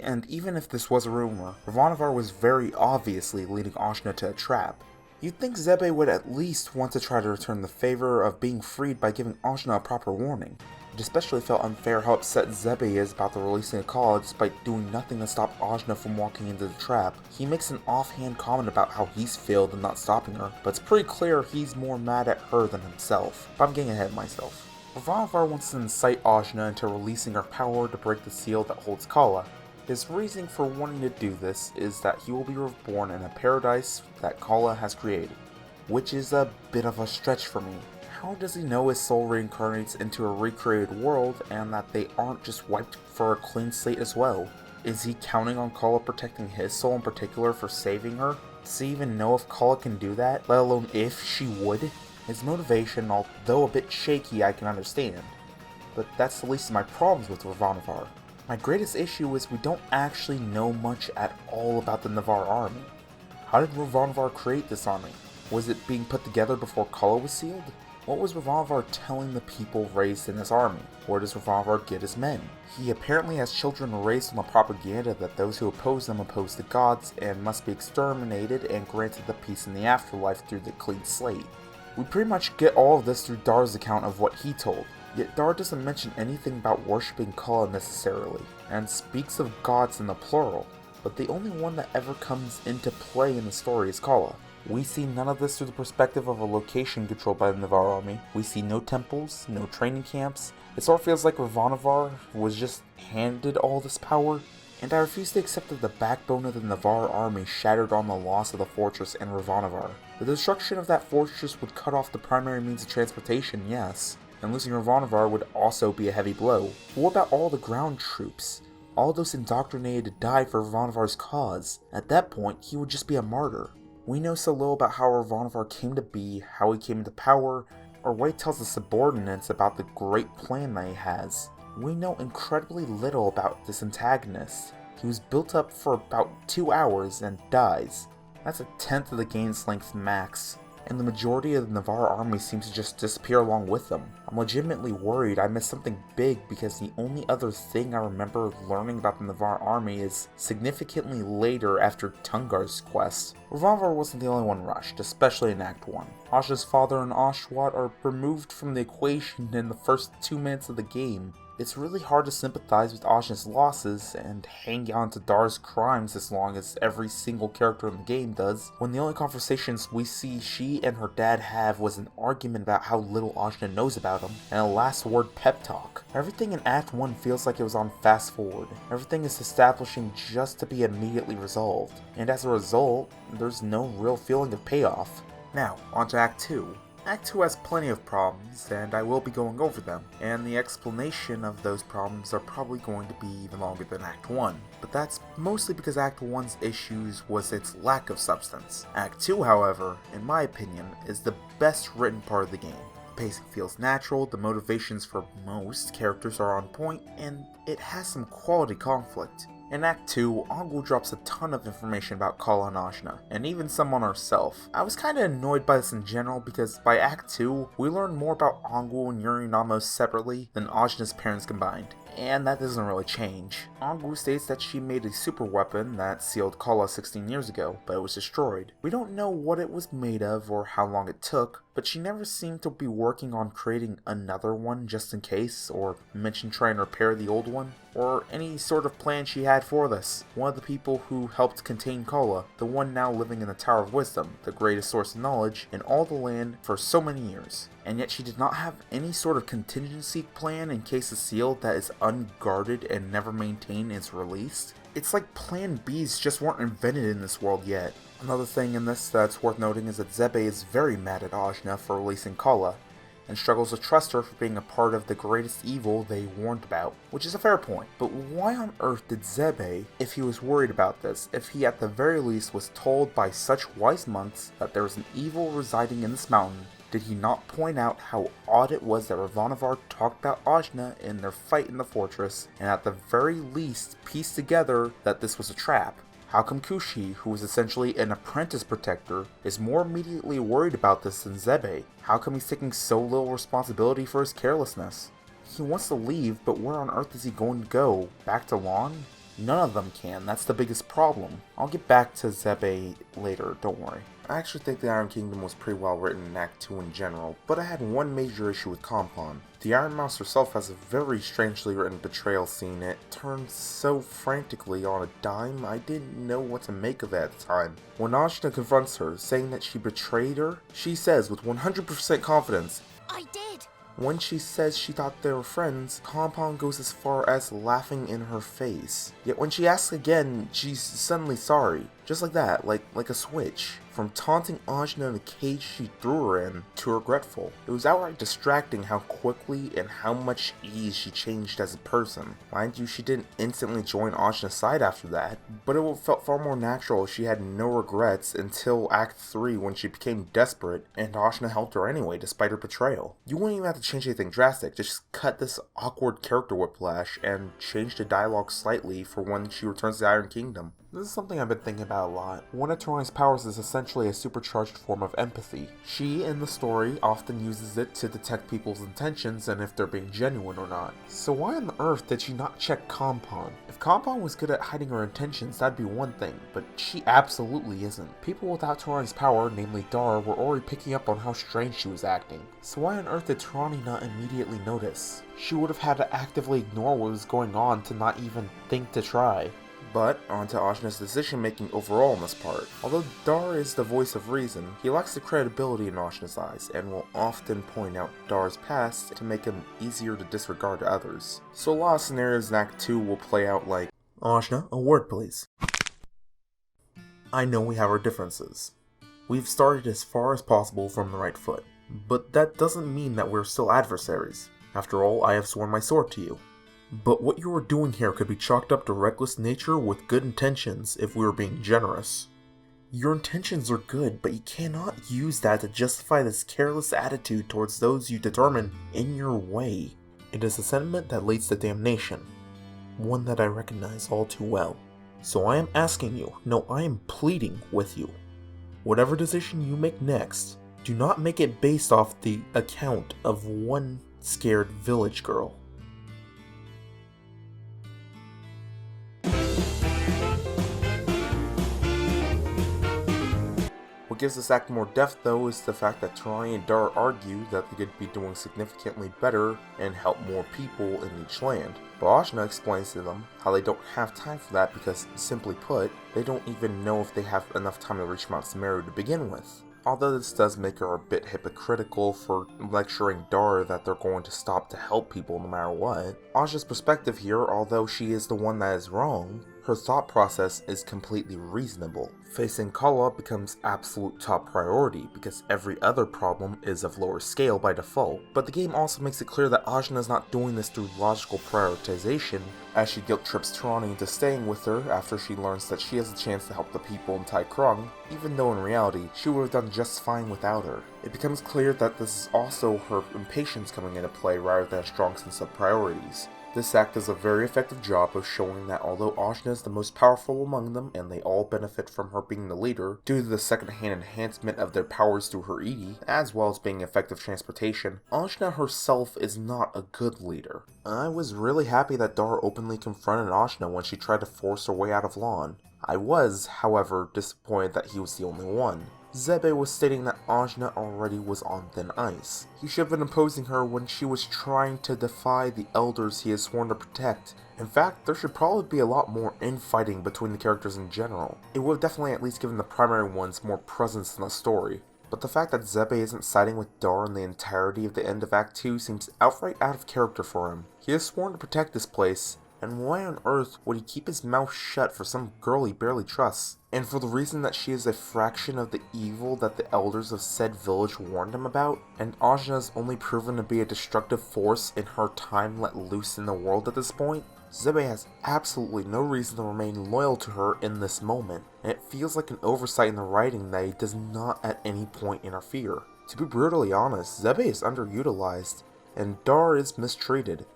And even if this was a rumor, Ravanavar was very obviously leading Ajna to a trap. You'd think Zebe would at least want to try to return the favor of being freed by giving Ajna a proper warning. It especially felt unfair how upset Zebe is about the releasing of Kala despite doing nothing to stop Ajna from walking into the trap. He makes an offhand comment about how he's failed in not stopping her, but it's pretty clear he's more mad at her than himself. But I'm getting ahead of myself. Ravanavar wants to incite Ajna into releasing her power to break the seal that holds Kala. His reasoning for wanting to do this is that he will be reborn in a paradise that Kala has created, which is a bit of a stretch for me. How does he know his soul reincarnates into a recreated world and that they aren't just wiped for a clean slate as well? Is he counting on Kala protecting his soul in particular for saving her? Does he even know if Kala can do that, let alone if she would? His motivation, although a bit shaky, I can understand. But that's the least of my problems with Ravanavar. My greatest issue is we don't actually know much at all about the Navarre army. How did Ravanavar create this army? Was it being put together before Kala was sealed? What was Ravanavar telling the people raised in his army? Where does Ravanavar get his men? He apparently has children raised on the propaganda that those who oppose them oppose the gods and must be exterminated and granted the peace in the afterlife through the clean slate. We pretty much get all of this through Dar's account of what he told, yet Dar doesn't mention anything about worshipping Kala necessarily, and speaks of gods in the plural, but the only one that ever comes into play in the story is Kala. We see none of this through the perspective of a location controlled by the Navarre army. We see no temples, no training camps. It sort of feels like Ravanavar was just handed all this power, and I refuse to accept that the backbone of the Navarre army shattered on the loss of the fortress and Ravanavar. The destruction of that fortress would cut off the primary means of transportation, yes, and losing Ravanavar would also be a heavy blow. But what about all the ground troops? All those indoctrinated to die for Ravanavar's cause? At that point, he would just be a martyr. We know so little about how Ravanavar came to be, how he came into power, or what he tells the subordinates about the great plan that he has. We know incredibly little about this antagonist. He was built up for about 2 hours and dies. That's a tenth of the game's length max. and the majority of the Navarre army seems to just disappear along with them. I'm legitimately worried I missed something big because the only other thing I remember learning about the Navarre army is significantly later after Tungar's quest. Revolver wasn't the only one rushed, especially in Act 1. Ajna's father and Oshawott are removed from the equation in the first 2 minutes of the game. It's really hard to sympathize with Ajna's losses and hang on to Dar's crimes as long as every single character in the game does, when the only conversations we see she and her dad have was an argument about how little Ajna knows about him, and a last word pep talk. Everything in Act 1 feels like it was on fast forward. Everything is establishing just to be immediately resolved, and as a result, there's no real feeling of payoff. Now, on to Act 2. Act 2 has plenty of problems, and I will be going over them, and the explanation of those problems are probably going to be even longer than Act 1, but that's mostly because Act 1's issues was its lack of substance. Act 2, however, in my opinion, is the best written part of the game. The pacing feels natural, the motivations for most characters are on point, and it has some quality conflict. In Act 2, Angu drops a ton of information about Kala and Ajna, and even some on herself. I was kinda annoyed by this in general because by Act 2, we learn more about Angu and Yurinamo separately than Ajna's parents combined. And that doesn't really change. Angu states that she made a super weapon that sealed Kala 16 years ago, but it was destroyed. We don't know what it was made of or how long it took, but she never seemed to be working on creating another one just in case, or mention trying to repair the old one, or any sort of plan she had for this. One of the people who helped contain Kala, the one now living in the Tower of Wisdom, the greatest source of knowledge in all the land for so many years. And yet she did not have any sort of contingency plan in case the seal that is unguarded and never maintained is released. It's like Plan Bs just weren't invented in this world yet. Another thing in this that's worth noting is that Zebe is very mad at Ajna for releasing Kala, and struggles to trust her for being a part of the greatest evil they warned about, which is a fair point. But why on earth did Zebe, if he was worried about this, if he at the very least was told by such wise monks that there was an evil residing in this mountain, did he not point out how odd it was that Ravanavar talked about Ajna in their fight in the fortress, and at the very least piece together that this was a trap? How come Kushi, who is essentially an apprentice protector, is more immediately worried about this than Zebe? How come he's taking so little responsibility for his carelessness? He wants to leave, but where on earth is he going to go? Back to Lon? None of them can, that's the biggest problem. I'll get back to Zebe later, don't worry. I actually think the Iron Kingdom was pretty well written in Act 2 in general, but I had one major issue with Compon. The Iron Mouse herself has a very strangely written betrayal scene. It turned so frantically on a dime, I didn't know what to make of it at the time. When Ajna confronts her, saying that she betrayed her, she says with 100% confidence, I did. When she says she thought they were friends, Compon goes as far as laughing in her face. Yet when she asks again, she's suddenly sorry. Just like that, like a switch. From taunting Ajna in the cage she threw her in, to regretful. It was outright distracting how quickly and how much ease she changed as a person. Mind you, she didn't instantly join Ajna's side after that, but it felt far more natural if she had no regrets until Act 3 when she became desperate, and Ajna helped her anyway despite her betrayal. You wouldn't even have to change anything drastic, just cut this awkward character whiplash and change the dialogue slightly for when she returns to the Iron Kingdom. This is something I've been thinking about a lot. One of Tori's powers is essentially a supercharged form of empathy. She, in the story, often uses it to detect people's intentions and if they're being genuine or not. So why on earth did she not check Compon? If Compon was good at hiding her intentions, that'd be one thing, but she absolutely isn't. People without Tori's power, namely Dar, were already picking up on how strange she was acting. So why on earth did Tarani not immediately notice? She would have had to actively ignore what was going on to not even think to try. But, onto Ajna's decision-making overall in this part. Although Dar is the voice of reason, he lacks the credibility in Ajna's eyes, and will often point out Dar's past to make him easier to disregard to others. So a lot of scenarios in Act 2 will play out like, Ajna, a word please. I know we have our differences. We've started as far as possible from the right foot, but that doesn't mean that we're still adversaries. After all, I have sworn my sword to you. But what you are doing here could be chalked up to reckless nature with good intentions if we were being generous. Your intentions are good, but you cannot use that to justify this careless attitude towards those you determine in your way. It is a sentiment that leads to damnation, one that I recognize all too well. So I am asking you, no, I am pleading with you. Whatever decision you make next, Do not make it based off the account of one scared village girl. What gives this act more depth, though, is the fact that Tirani and Dar argue that they could be doing significantly better and help more people in each land. But Ajna explains to them how they don't have time for that because, simply put, they don't even know if they have enough time to reach Mount Sumeru to begin with. Although this does make her a bit hypocritical for lecturing Dar that they're going to stop to help people no matter what. Ajna's perspective here, although she is the one that is wrong, her thought process is completely reasonable. Facing Kala becomes absolute top priority because every other problem is of lower scale by default, but the game also makes it clear that Ajna is not doing this through logical prioritization, as she guilt trips Tirani into staying with her after she learns that she has a chance to help the people in Tai Krung, even though in reality she would have done just fine without her. It becomes clear that this is also her impatience coming into play rather than a strong sense of priorities. This act does a very effective job of showing that although Ajna is the most powerful among them and they all benefit from her being the leader, due to the second-hand enhancement of their powers through her Edie, as well as being effective transportation, Ajna herself is not a good leader. I was really happy that Dar openly confronted Ajna when she tried to force her way out of Lan. I was, however, disappointed that he was the only one. Zebe was stating that Ajna already was on thin ice. He should have been opposing her when she was trying to defy the elders he has sworn to protect. In fact, there should probably be a lot more infighting between the characters in general. It would have definitely at least given the primary ones more presence in the story. But the fact that Zebe isn't siding with Dar in the entirety of the end of Act 2 seems outright out of character for him. He has sworn to protect this place, and why on earth would he keep his mouth shut for some girl he barely trusts? And for the reason that she is a fraction of the evil that the elders of said village warned him about? And Ajna is only proven to be a destructive force in her time let loose in the world at this point? Zebe has absolutely no reason to remain loyal to her in this moment, and it feels like an oversight in the writing that he does not at any point interfere. To be brutally honest, Zebe is underutilized, and Dar is mistreated.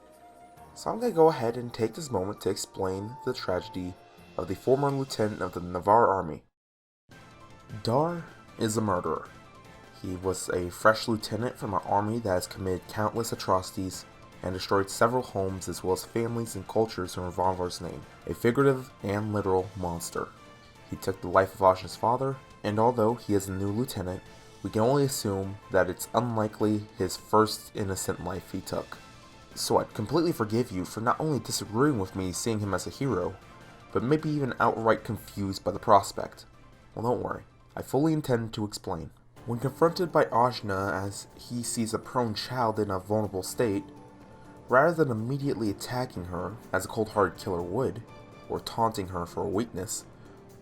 So I'm going to go ahead and take this moment to explain the tragedy of the former lieutenant of the Navarre army. Dar is a murderer. He was a fresh lieutenant from an army that has committed countless atrocities and destroyed several homes as well as families and cultures in Ravanavar's name. A figurative and literal monster. He took the life of Ajna's father, and although he is a new lieutenant, we can only assume that it's unlikely his first innocent life he took. So I'd completely forgive you for not only disagreeing with me seeing him as a hero, but maybe even outright confused by the prospect. Well, don't worry, I fully intend to explain. When confronted by Ajna as he sees a prone child in a vulnerable state, rather than immediately attacking her, as a cold-hearted killer would, or taunting her for a weakness,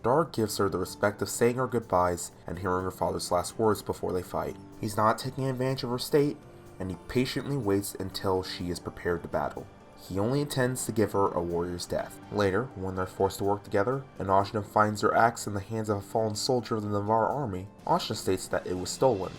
Dar gives her the respect of saying her goodbyes and hearing her father's last words before they fight. He's not taking advantage of her state, and he patiently waits until she is prepared to battle. He only intends to give her a warrior's death. Later, when they're forced to work together, and Ajna finds her axe in the hands of a fallen soldier of the Navarre army, Ajna states that it was stolen,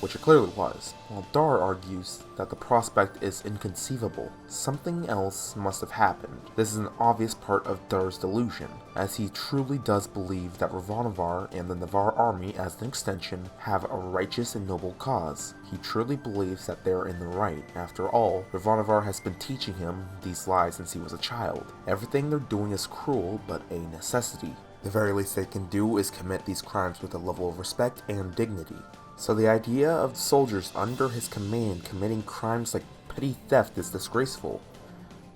which it clearly was, while Dar argues that the prospect is inconceivable. Something else must have happened. This is an obvious part of Dar's delusion, as he truly does believe that Ravanavar and the Navarre army, as an extension, have a righteous and noble cause. He truly believes that they're in the right. After all, Ravanavar has been teaching him these lies since he was a child. Everything they're doing is cruel, but a necessity. The very least they can do is commit these crimes with a level of respect and dignity. So the idea of the soldiers under his command committing crimes like petty theft is disgraceful.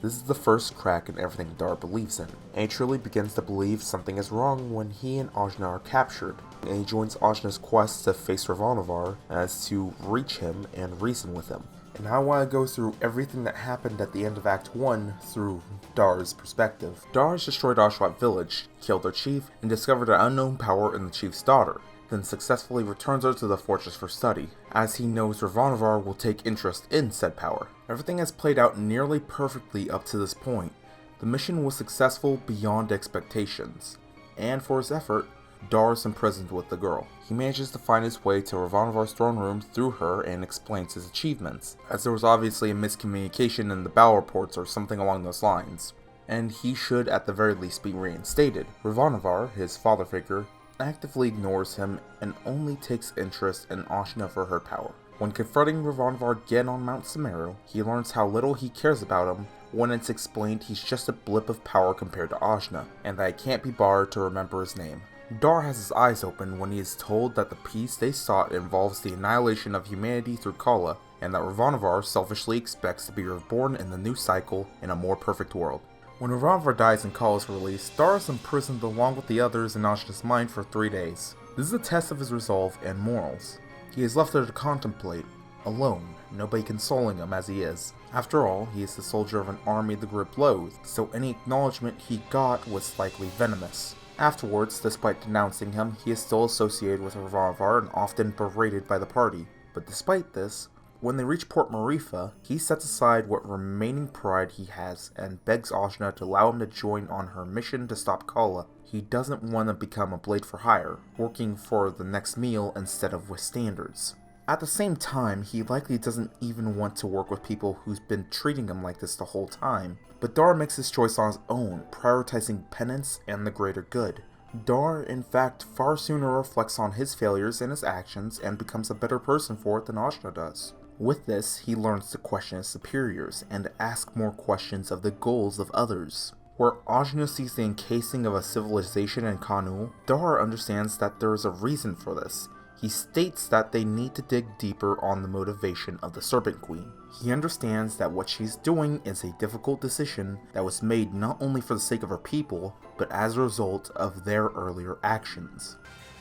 This is the first crack in everything Dar believes in, and he truly begins to believe something is wrong when he and Ajna are captured, and he joins Ajna's quest to face Ravanavar as to reach him and reason with him. And I want to go through everything that happened at the end of Act 1 through Dar's perspective. Dar has destroyed Oshawott village, killed their chief, and discovered an unknown power in the chief's daughter, then successfully returns her to the fortress for study, as he knows Ravanavar will take interest in said power. Everything has played out nearly perfectly up to this point. The mission was successful beyond expectations, and for his effort, Dar is imprisoned with the girl. He manages to find his way to Ravanavar's throne room through her and explains his achievements, as there was obviously a miscommunication in the battle reports or something along those lines, and he should at the very least be reinstated. Ravanavar, his father figure, actively ignores him and only takes interest in Ajna for her power. When confronting Ravanvar again on Mount Sumeru, he learns how little he cares about him when it's explained he's just a blip of power compared to Ajna, and that it can't be borrowed to remember his name. Dar has his eyes open when he is told that the peace they sought involves the annihilation of humanity through Kala, and that Ravanavar selfishly expects to be reborn in the new cycle in a more perfect world. When Ravanavar dies and Kala is released, Dar is imprisoned along with the others in Ajna's mind for 3 days. This is a test of his resolve and morals. He is left there to contemplate, alone, nobody consoling him as he is. After all, he is the soldier of an army the group loathed, so any acknowledgement he got was likely venomous. Afterwards, despite denouncing him, he is still associated with Ravanavar and often berated by the party. But despite this, when they reach Port Marifa, he sets aside what remaining pride he has and begs Ajna to allow him to join on her mission to stop Kala. He doesn't want to become a blade for hire, working for the next meal instead of with standards. At the same time, he likely doesn't even want to work with people who's been treating him like this the whole time. But Dar makes his choice on his own, prioritizing penance and the greater good. Dar, in fact, far sooner reflects on his failures and his actions and becomes a better person for it than Ajna does. With this, he learns to question his superiors and to ask more questions of the goals of others. Where Ajna sees the encasing of a civilization in Kanu, Dar understands that there is a reason for this. He states that they need to dig deeper on the motivation of the Serpent Queen. He understands that what she's doing is a difficult decision that was made not only for the sake of her people, but as a result of their earlier actions.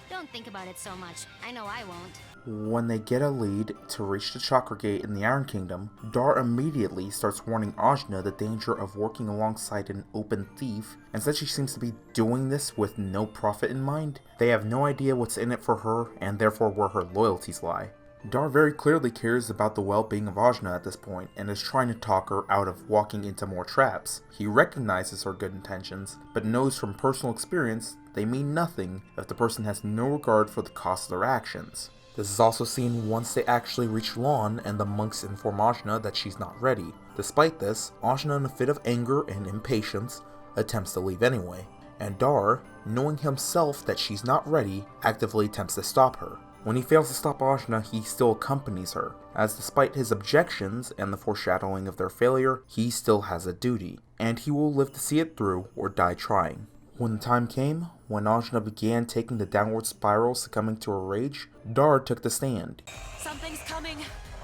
Don't think about it so much. I know I won't. When they get a lead to reach the Chakra Gate in the Iron Kingdom, Dar immediately starts warning Ajna the danger of working alongside an open thief, and since she seems to be doing this with no profit in mind, they have no idea what's in it for her and therefore where her loyalties lie. Dar very clearly cares about the well-being of Ajna at this point and is trying to talk her out of walking into more traps. He recognizes her good intentions, but knows from personal experience they mean nothing if the person has no regard for the cost of their actions. This is also seen once they actually reach Lawn and the monks inform Ajna that she's not ready. Despite this, Ajna in a fit of anger and impatience attempts to leave anyway, and Dar, knowing himself that she's not ready, actively attempts to stop her. When he fails to stop Ajna, he still accompanies her, as despite his objections and the foreshadowing of their failure, he still has a duty, and he will live to see it through or die trying. When the time came, when Ajna began taking the downward spiral, succumbing to her rage, Dar took the stand. Something's coming!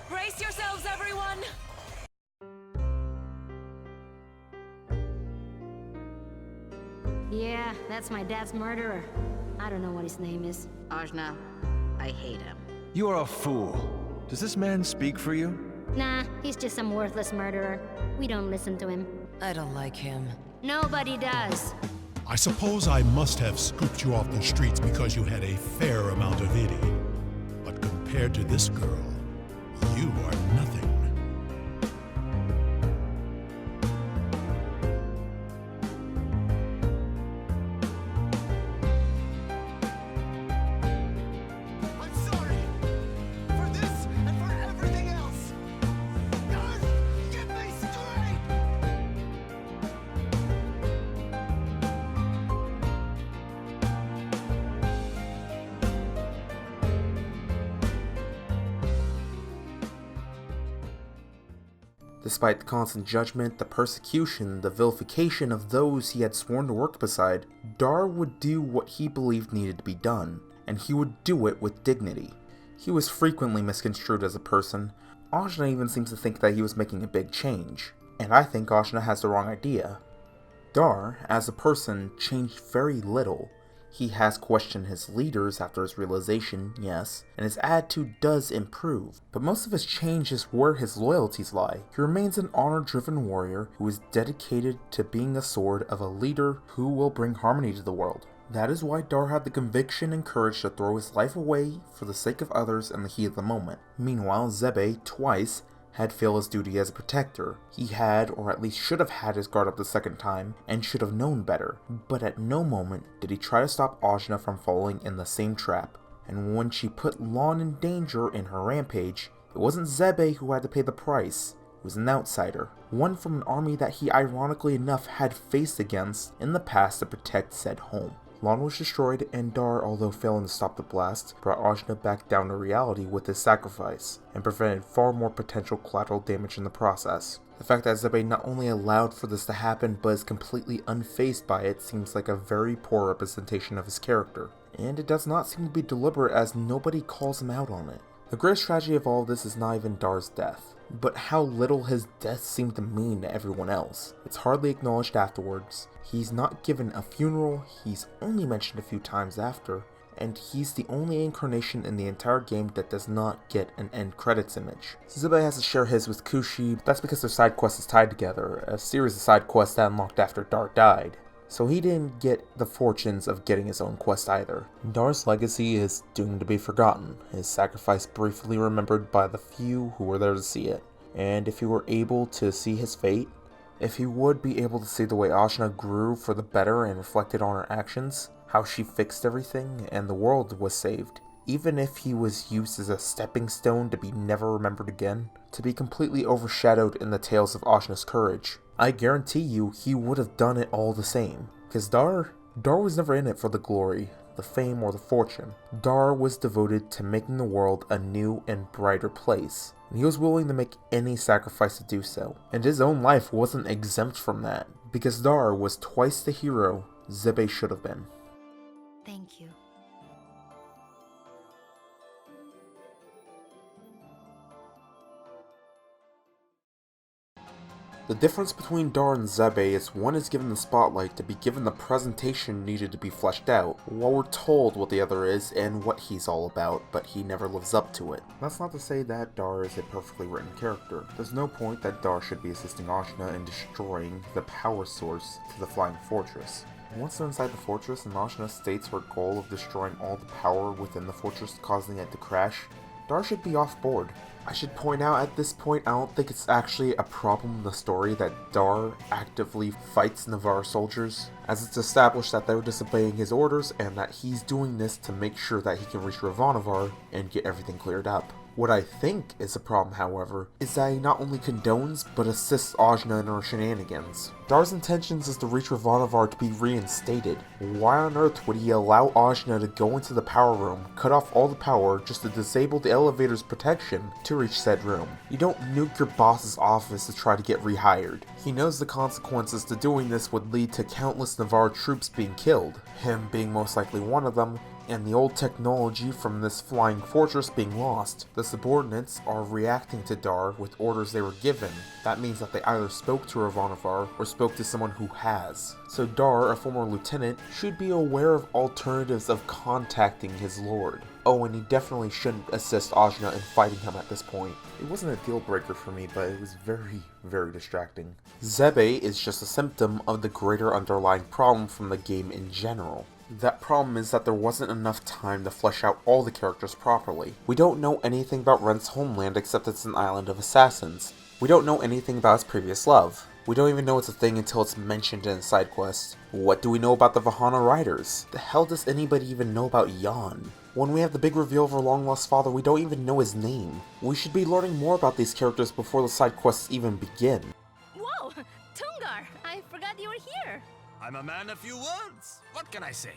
Brace yourselves, everyone! Yeah, that's my dad's murderer. I don't know what his name is. Ajna, I hate him. You are a fool. Does this man speak for you? Nah, he's just some worthless murderer. We don't listen to him. I don't like him. Nobody does. I suppose I must have scooped you off the streets because you had a fair amount of eating. But compared to this girl, you are nothing. I'm sorry for this and for everything else. God, get me straight! Despite the constant judgment, the persecution, the vilification of those he had sworn to work beside, Dar would do what he believed needed to be done, and he would do it with dignity. He was frequently misconstrued as a person. Ajna even seems to think that he was making a big change, and I think Ajna has the wrong idea. Dar, as a person, changed very little. He has questioned his leaders after his realization, yes, and his attitude does improve, but most of his change is where his loyalties lie. He remains an honor-driven warrior who is dedicated to being a sword of a leader who will bring harmony to the world. That is why Dar had the conviction and courage to throw his life away for the sake of others in the heat of the moment. Meanwhile, Zebe, twice, had failed his duty as a protector. He had, or at least should have had his guard up the second time, and should have known better. But at no moment did he try to stop Ajna from falling in the same trap. And when she put Lawn in danger in her rampage, it wasn't Zebe who had to pay the price. It was an outsider. One from an army that he ironically enough had faced against in the past to protect said home. Lan was destroyed, and Dar, although failing to stop the blast, brought Ajna back down to reality with his sacrifice, and prevented far more potential collateral damage in the process. The fact that Zebe not only allowed for this to happen, but is completely unfazed by it seems like a very poor representation of his character. And it does not seem to be deliberate, as nobody calls him out on it. The greatest tragedy of all of this is not even Dar's death, but how little his death seemed to mean to everyone else. It's hardly acknowledged afterwards. He's not given a funeral, he's only mentioned a few times after, and he's the only incarnation in the entire game that does not get an end credits image. Zebe has to share his with Kushi, but that's because their side quest is tied together, a series of side quests that unlocked after Dar died. So he didn't get the fortunes of getting his own quest either. Dar's legacy is doomed to be forgotten, his sacrifice briefly remembered by the few who were there to see it. And if he were able to see his fate, if he would be able to see the way Ajna grew for the better and reflected on her actions, how she fixed everything, and the world was saved, even if he was used as a stepping stone to be never remembered again, to be completely overshadowed in the tales of Ajna's courage, I guarantee you he would have done it all the same. Because Dar was never in it for the glory, the fame, or the fortune. Dar was devoted to making the world a new and brighter place, and he was willing to make any sacrifice to do so. And his own life wasn't exempt from that, because Dar was twice the hero Zebe should have been. Thank you. The difference between Dar and Zebe is one is given the spotlight to be given the presentation needed to be fleshed out, while we're told what the other is and what he's all about, but he never lives up to it. That's not to say that Dar is a perfectly written character. There's no point that Dar should be assisting Ajna in destroying the power source to the Flying Fortress. Once they're inside the fortress and Ajna states her goal of destroying all the power within the fortress, causing it to crash, Dar should be off board. I should point out at this point, I don't think it's actually a problem in the story that Dar actively fights Navarre soldiers, as it's established that they're disobeying his orders and that he's doing this to make sure that he can reach Ravanavar and get everything cleared up. What I think is a problem, however, is that he not only condones, but assists Ajna in her shenanigans. Dar's intentions is to reach Ravanavar to be reinstated. Why on earth would he allow Ajna to go into the power room, cut off all the power, just to disable the elevator's protection to reach said room? You don't nuke your boss's office to try to get rehired. He knows the consequences to doing this would lead to countless Navarre troops being killed, him being most likely one of them, and the old technology from this flying fortress being lost. The subordinates are reacting to Dar with orders they were given. That means that they either spoke to Ravanavar or spoke to someone who has. So Dar, a former lieutenant, should be aware of alternatives of contacting his lord. Oh, and he definitely shouldn't assist Ajna in fighting him at this point. It wasn't a deal breaker for me, but it was very, very distracting. Zebe is just a symptom of the greater underlying problem from the game in general. That problem is that there wasn't enough time to flesh out all the characters properly. We don't know anything about Ren's homeland except it's an island of assassins. We don't know anything about his previous love. We don't even know it's a thing until it's mentioned in a side quest. What do we know about the Vahana Riders? The hell does anybody even know about Jan? When we have the big reveal of her long-lost father, we don't even know his name. We should be learning more about these characters before the side quests even begin. Whoa! Tungar! I forgot you were here! I'm a man of few words. What can I say?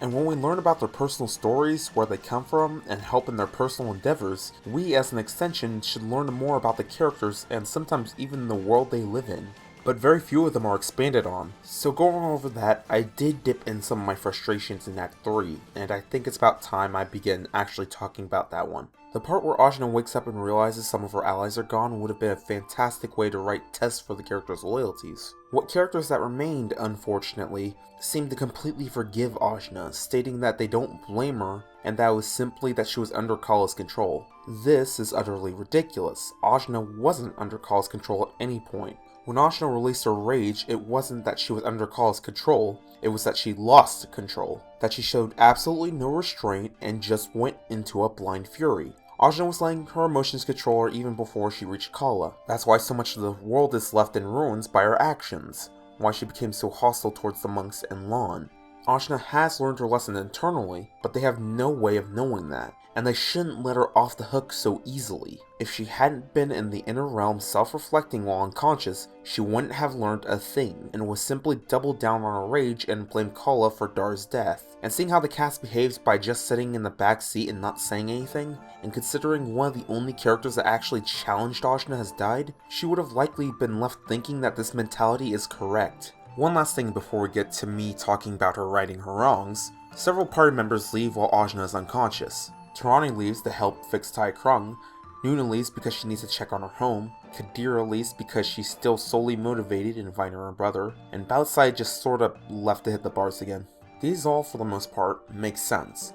And when we learn about their personal stories, where they come from, and help in their personal endeavors, we as an extension should learn more about the characters and sometimes even the world they live in. But very few of them are expanded on. So going over that, I did dip in some of my frustrations in Act 3, and I think it's about time I begin actually talking about that one. The part where Ajna wakes up and realizes some of her allies are gone would have been a fantastic way to write tests for the characters' loyalties. What characters that remained, unfortunately, seemed to completely forgive Ajna, stating that they don't blame her, and that it was simply that she was under Kala's control. This is utterly ridiculous. Ajna wasn't under Kala's control at any point. When Ajna released her rage, it wasn't that she was under Kala's control, it was that she lost control. That she showed absolutely no restraint and just went into a blind fury. Ajna was letting her emotions control her even before she reached Kala. That's why so much of the world is left in ruins by her actions. Why she became so hostile towards the monks and Lan. Ashna has learned her lesson internally, but they have no way of knowing that, and they shouldn't let her off the hook so easily. If she hadn't been in the inner realm self-reflecting while unconscious, she wouldn't have learned a thing, and would simply double down on her rage and blame Kala for Dar's death. And seeing how the cast behaves by just sitting in the back seat and not saying anything, and considering one of the only characters that actually challenged Ashna has died, she would have likely been left thinking that this mentality is correct. One last thing before we get to me talking about her righting her wrongs. Several party members leave while Ajna is unconscious. Tarani leaves to help fix Tai Krung, Nuna leaves because she needs to check on her home, Kadira leaves because she's still solely motivated in finding her brother, and Boutside just sorta left to hit the bars again. These all, for the most part, make sense.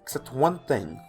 Except one thing.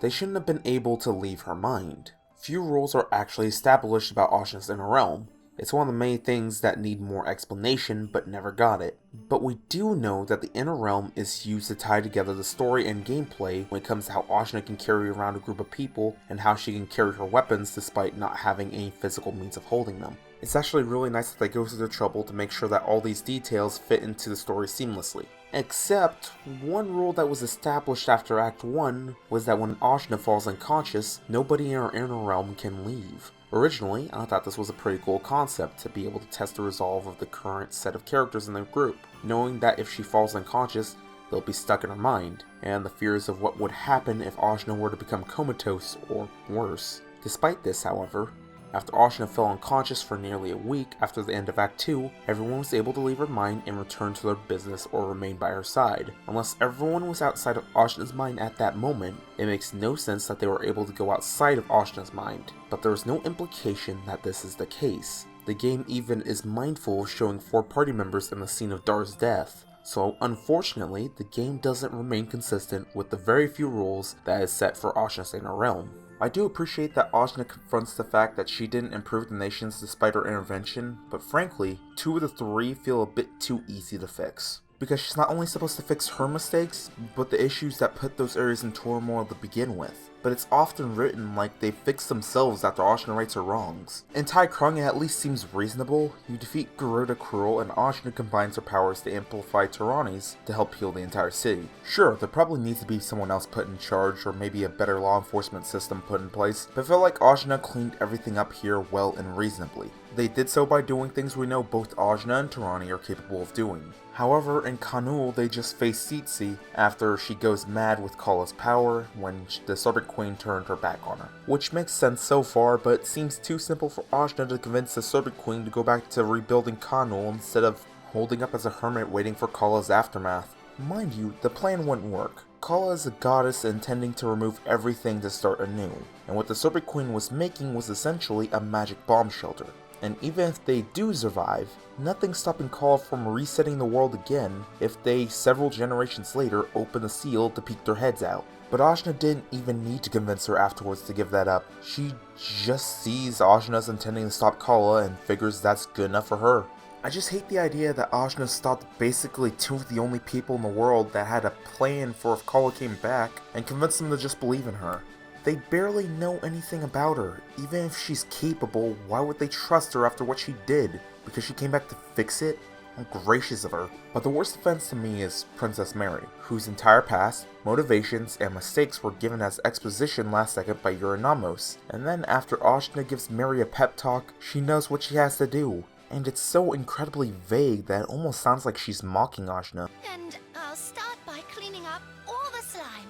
They shouldn't have been able to leave her mind. Few rules are actually established about Ajna's inner realm. It's one of the many things that need more explanation, but never got it. But we do know that the Inner Realm is used to tie together the story and gameplay when it comes to how Ajna can carry around a group of people, and how she can carry her weapons despite not having any physical means of holding them. It's actually really nice that they go through the trouble to make sure that all these details fit into the story seamlessly. Except, one rule that was established after Act 1 was that when Ajna falls unconscious, nobody in her Inner Realm can leave. Originally, I thought this was a pretty cool concept to be able to test the resolve of the current set of characters in the group, knowing that if she falls unconscious, they'll be stuck in her mind, and the fears of what would happen if Ajna were to become comatose or worse. Despite this, however, after Ajna fell unconscious for nearly a week after the end of Act 2, everyone was able to leave her mind and return to their business or remain by her side. Unless everyone was outside of Ajna's mind at that moment, it makes no sense that they were able to go outside of Ajna's mind, but there is no implication that this is the case. The game even is mindful of showing 4 party members in the scene of Dar's death. So unfortunately, the game doesn't remain consistent with the very few rules that is set for Ajna's Inner Realm. I do appreciate that Ajna confronts the fact that she didn't improve the nations despite her intervention, but frankly, 2 of the 3 feel a bit too easy to fix. Because she's not only supposed to fix her mistakes, but the issues that put those areas in turmoil to begin with. But it's often written like they fix themselves after Ajna rights her wrongs. In Tai Krung, it at least seems reasonable. You defeat Garuda Cruel and Ajna combines her powers to amplify Tarani's to help heal the entire city. Sure, there probably needs to be someone else put in charge, or maybe a better law enforcement system put in place, but I feel like Ajna cleaned everything up here well and reasonably. They did so by doing things we know both Ajna and Tarani are capable of doing. However, in Kanul, they just face Tsitsi after she goes mad with Kala's power when the Serpent Queen turned her back on her. Which makes sense so far, but seems too simple for Ajna to convince the Serpent Queen to go back to rebuilding Kanul instead of holding up as a hermit waiting for Kala's aftermath. Mind you, the plan wouldn't work. Kala is a goddess intending to remove everything to start anew, and what the Serpent Queen was making was essentially a magic bomb shelter. And even if they do survive, nothing's stopping Kala from resetting the world again if they, several generations later, open the seal to peek their heads out. But Ajna didn't even need to convince her afterwards to give that up. She just sees Ajna's intending to stop Kala and figures that's good enough for her. I just hate the idea that Ajna stopped basically 2 of the only people in the world that had a plan for if Kala came back and convinced them to just believe in her. They barely know anything about her. Even if she's capable, why would they trust her after what she did? Because she came back to fix it? How gracious of her. But the worst offense to me is Princess Mary, whose entire past, motivations, and mistakes were given as exposition last second by Euronymous. And then after Ajna gives Mary a pep talk, she knows what she has to do. And it's so incredibly vague that it almost sounds like she's mocking Ajna. And I'll start by cleaning up all the slime.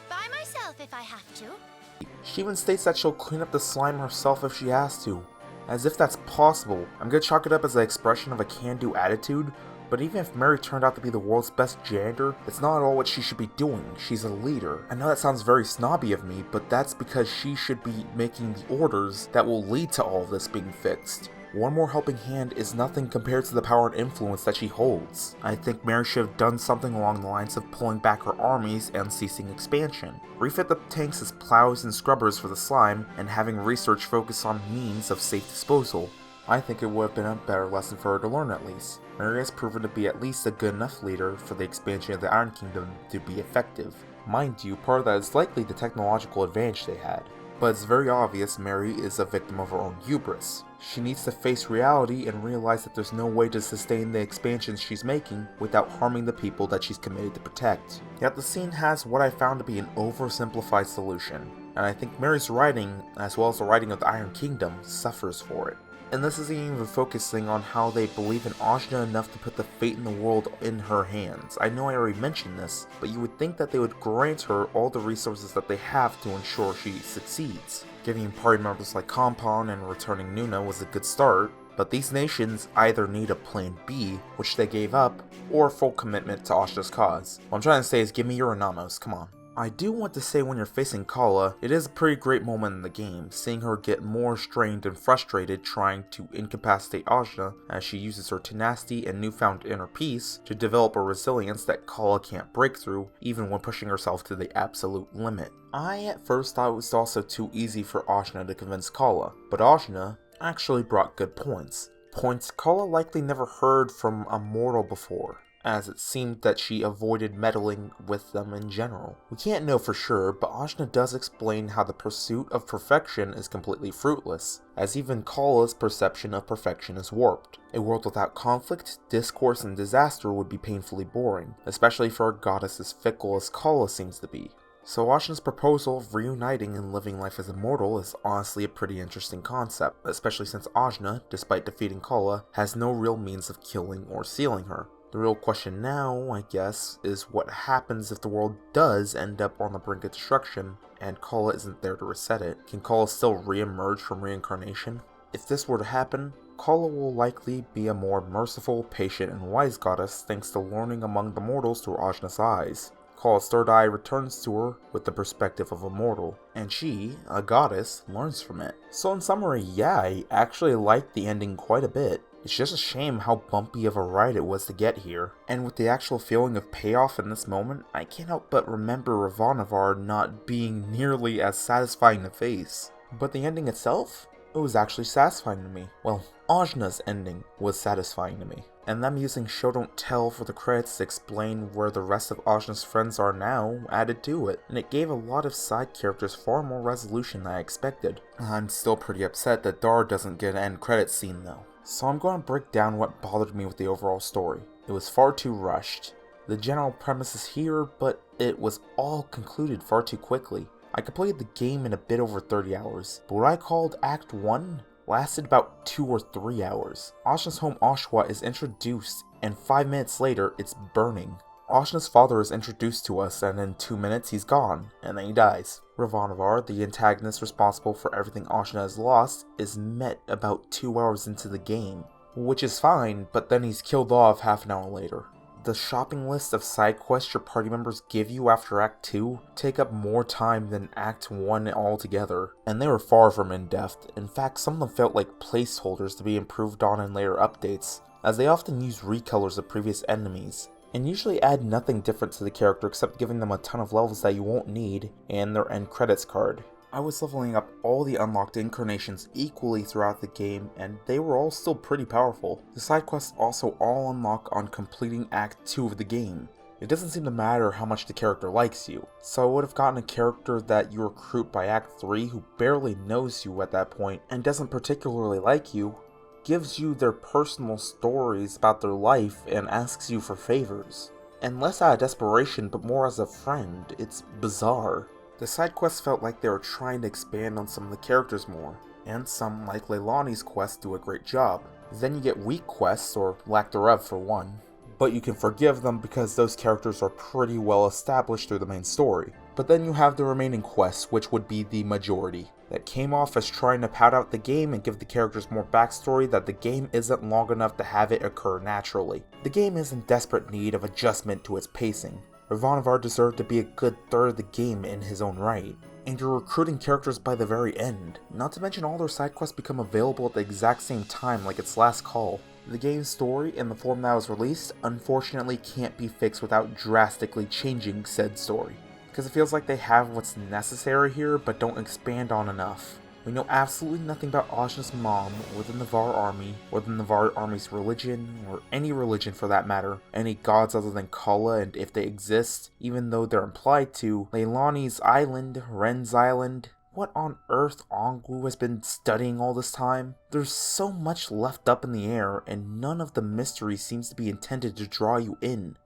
By myself if I have to. She even states that she'll clean up the slime herself if she has to. As if that's possible. I'm gonna chalk it up as an expression of a can-do attitude, but even if Mary turned out to be the world's best janitor, it's not at all what she should be doing. She's a leader. I know that sounds very snobby of me, but that's because she should be making the orders that will lead to all of this being fixed. One more helping hand is nothing compared to the power and influence that she holds. I think Mary should have done something along the lines of pulling back her armies and ceasing expansion. Refit the tanks as plows and scrubbers for the slime, and having research focus on means of safe disposal. I think it would have been a better lesson for her to learn at least. Mary has proven to be at least a good enough leader for the expansion of the Iron Kingdom to be effective. Mind you, part of that is likely the technological advantage they had. But it's very obvious Mary is a victim of her own hubris. She needs to face reality and realize that there's no way to sustain the expansions she's making without harming the people that she's committed to protect. Yet the scene has what I found to be an oversimplified solution, and I think Mary's writing, as well as the writing of the Iron Kingdom, suffers for it. And this isn't even focusing on how they believe in Ajna enough to put the fate in the world in her hands. I know I already mentioned this, but you would think that they would grant her all the resources that they have to ensure she succeeds. Giving party members like Compound and returning Nuna was a good start, but these nations either need a plan B, which they gave up, or full commitment to Ajna's cause. What I'm trying to say is give me your Anamos, come on. I do want to say when you're facing Kala, it is a pretty great moment in the game, seeing her get more strained and frustrated trying to incapacitate Ajna as she uses her tenacity and newfound inner peace to develop a resilience that Kala can't break through, even when pushing herself to the absolute limit. I at first thought it was also too easy for Ajna to convince Kala, but Ajna actually brought good points. Points Kala likely never heard from a mortal before, as it seemed that she avoided meddling with them in general. We can't know for sure, but Ajna does explain how the pursuit of perfection is completely fruitless, as even Kala's perception of perfection is warped. A world without conflict, discourse, and disaster would be painfully boring, especially for a goddess as fickle as Kala seems to be. So Ajna's proposal of reuniting and living life as a mortal is honestly a pretty interesting concept, especially since Ajna, despite defeating Kala, has no real means of killing or sealing her. The real question now, I guess, is what happens if the world does end up on the brink of destruction and Kala isn't there to reset it? Can Kala still re-emerge from reincarnation? If this were to happen, Kala will likely be a more merciful, patient, and wise goddess thanks to learning among the mortals through Ajna's eyes. Kala's third eye returns to her with the perspective of a mortal, and she, a goddess, learns from it. So in summary, yeah, I actually liked the ending quite a bit. It's just a shame how bumpy of a ride it was to get here, and with the actual feeling of payoff in this moment, I can't help but remember Ravanavar not being nearly as satisfying to face. But the ending itself? It was actually satisfying to me. Well, Ajna's ending was satisfying to me, and them using Show Don't Tell for the credits to explain where the rest of Ajna's friends are now added to it, and it gave a lot of side characters far more resolution than I expected. I'm still pretty upset that Dar doesn't get an end credits scene though. So I'm going to break down what bothered me with the overall story. It was far too rushed. The general premise is here, but it was all concluded far too quickly. I completed the game in a bit over 30 hours, but what I called Act 1 lasted about 2 or 3 hours. Ajna's home Ashwa is introduced, and 5 minutes later, it's burning. Ajna's father is introduced to us, and in 2 minutes he's gone, and then he dies. Ravanavar, the antagonist responsible for everything Ajna has lost, is met about 2 hours into the game, which is fine, but then he's killed off half an hour later. The shopping list of side quests your party members give you after Act 2 take up more time than Act 1 altogether, and they were far from in-depth. In fact, some of them felt like placeholders to be improved on in later updates, as they often use recolors of previous enemies, and usually add nothing different to the character except giving them a ton of levels that you won't need and their end credits card. I was leveling up all the unlocked incarnations equally throughout the game, and they were all still pretty powerful. The side quests also all unlock on completing Act 2 of the game. It doesn't seem to matter how much the character likes you, so I would have gotten a character that you recruit by Act 3 who barely knows you at that point and doesn't particularly like you, gives you their personal stories about their life, and asks you for favors. And less out of desperation, but more as a friend. It's bizarre. The side quests felt like they were trying to expand on some of the characters more, and some, like Leilani's quests, do a great job. Then you get weak quests, or lack thereof for one, but you can forgive them because those characters are pretty well established through the main story. But then you have the remaining quests, which would be the majority, that came off as trying to pad out the game and give the characters more backstory that the game isn't long enough to have it occur naturally. The game is in desperate need of adjustment to its pacing. Ravanavar deserved to be a good third of the game in his own right, and you're recruiting characters by the very end. Not to mention all their side quests become available at the exact same time like its last call. The game's story, in the form that was released, unfortunately can't be fixed without drastically changing said story, because it feels like they have what's necessary here but don't expand on enough. We know absolutely nothing about Ajna's mom, or the Navarre army, or the Navarre army's religion, or any religion for that matter, any gods other than Kala, and if they exist, even though they're implied to, Leilani's island, Ren's island, What on earth Ongu has been studying all this time? There's so much left up in the air, and none of the mystery seems to be intended to draw you in,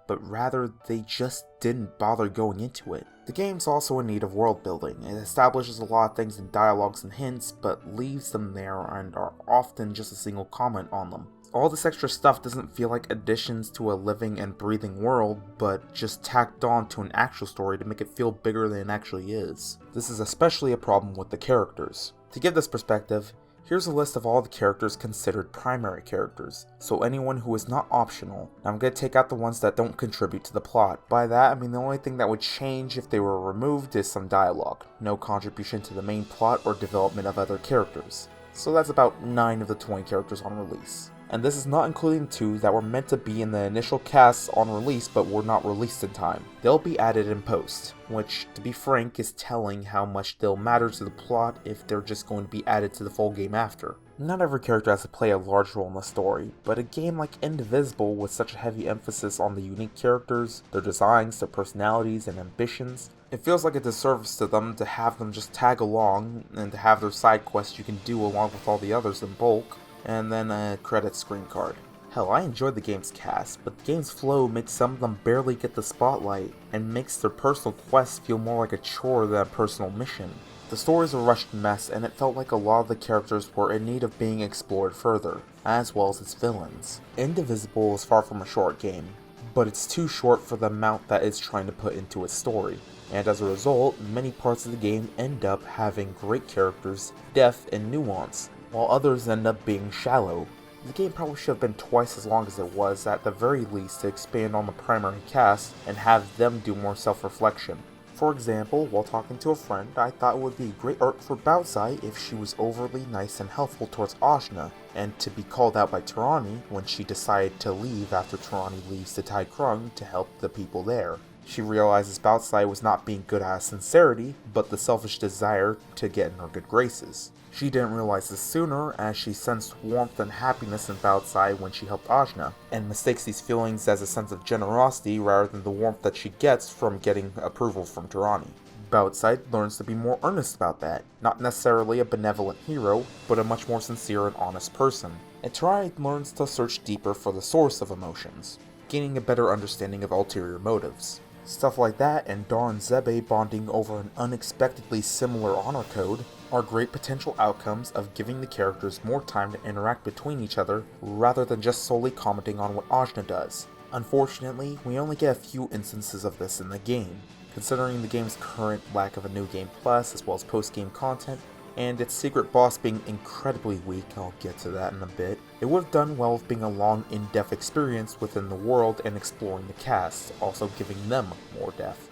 but rather they just didn't bother going into it. The game's also in need of world building. It establishes a lot of things in dialogues and hints, but leaves them there and are often just a single comment on them. All this extra stuff doesn't feel like additions to a living and breathing world, but just tacked on to an actual story to make it feel bigger than it actually is. This is especially a problem with the characters. To give this perspective, here's a list of all the characters considered primary characters, so anyone who is not optional. Now I'm going to take out the ones that don't contribute to the plot. By that, I mean the only thing that would change if they were removed is some dialogue. No contribution to the main plot or development of other characters. So that's about 9 of the 20 characters on release. And this is not including 2 that were meant to be in the initial casts on release but were not released in time. They'll be added in post, which, to be frank, is telling how much they'll matter to the plot if they're just going to be added to the full game after. Not every character has to play a large role in the story, but a game like Indivisible with such a heavy emphasis on the unique characters, their designs, their personalities, and ambitions, it feels like a disservice to them to have them just tag along and to have their side quests you can do along with all the others in bulk, and then a credit screen card. Hell, I enjoyed the game's cast, but the game's flow makes some of them barely get the spotlight, and makes their personal quests feel more like a chore than a personal mission. The story is a rushed mess, and it felt like a lot of the characters were in need of being explored further, as well as its villains. Indivisible is far from a short game, but it's too short for the amount that it's trying to put into its story, and as a result, many parts of the game end up having great characters, depth, and nuance, while others end up being shallow. The game probably should have been twice as long as it was, at the very least, to expand on the primary cast and have them do more self-reflection. For example, while talking to a friend, I thought it would be a great arc for Baozai if she was overly nice and helpful towards Ajna, and to be called out by Tirani when she decided to leave after Tirani leaves to Tai Krung to help the people there. She realizes Baozai was not being good out of sincerity, but the selfish desire to get in her good graces. She didn't realize this sooner, as she sensed warmth and happiness in Baozai when she helped Ajna, and mistakes these feelings as a sense of generosity rather than the warmth that she gets from getting approval from Tirani. Baozai learns to be more earnest about that, not necessarily a benevolent hero, but a much more sincere and honest person. And Tirani learns to search deeper for the source of emotions, gaining a better understanding of ulterior motives. Stuff like that, and Dar and Zebe bonding over an unexpectedly similar honor code, are great potential outcomes of giving the characters more time to interact between each other rather than just solely commenting on what Ajna does. Unfortunately, we only get a few instances of this in the game. Considering the game's current lack of a New Game Plus as well as post-game content, and its secret boss being incredibly weak, I'll get to that in a bit, it would have done well with being a long, in-depth experience within the world and exploring the cast, also giving them more depth.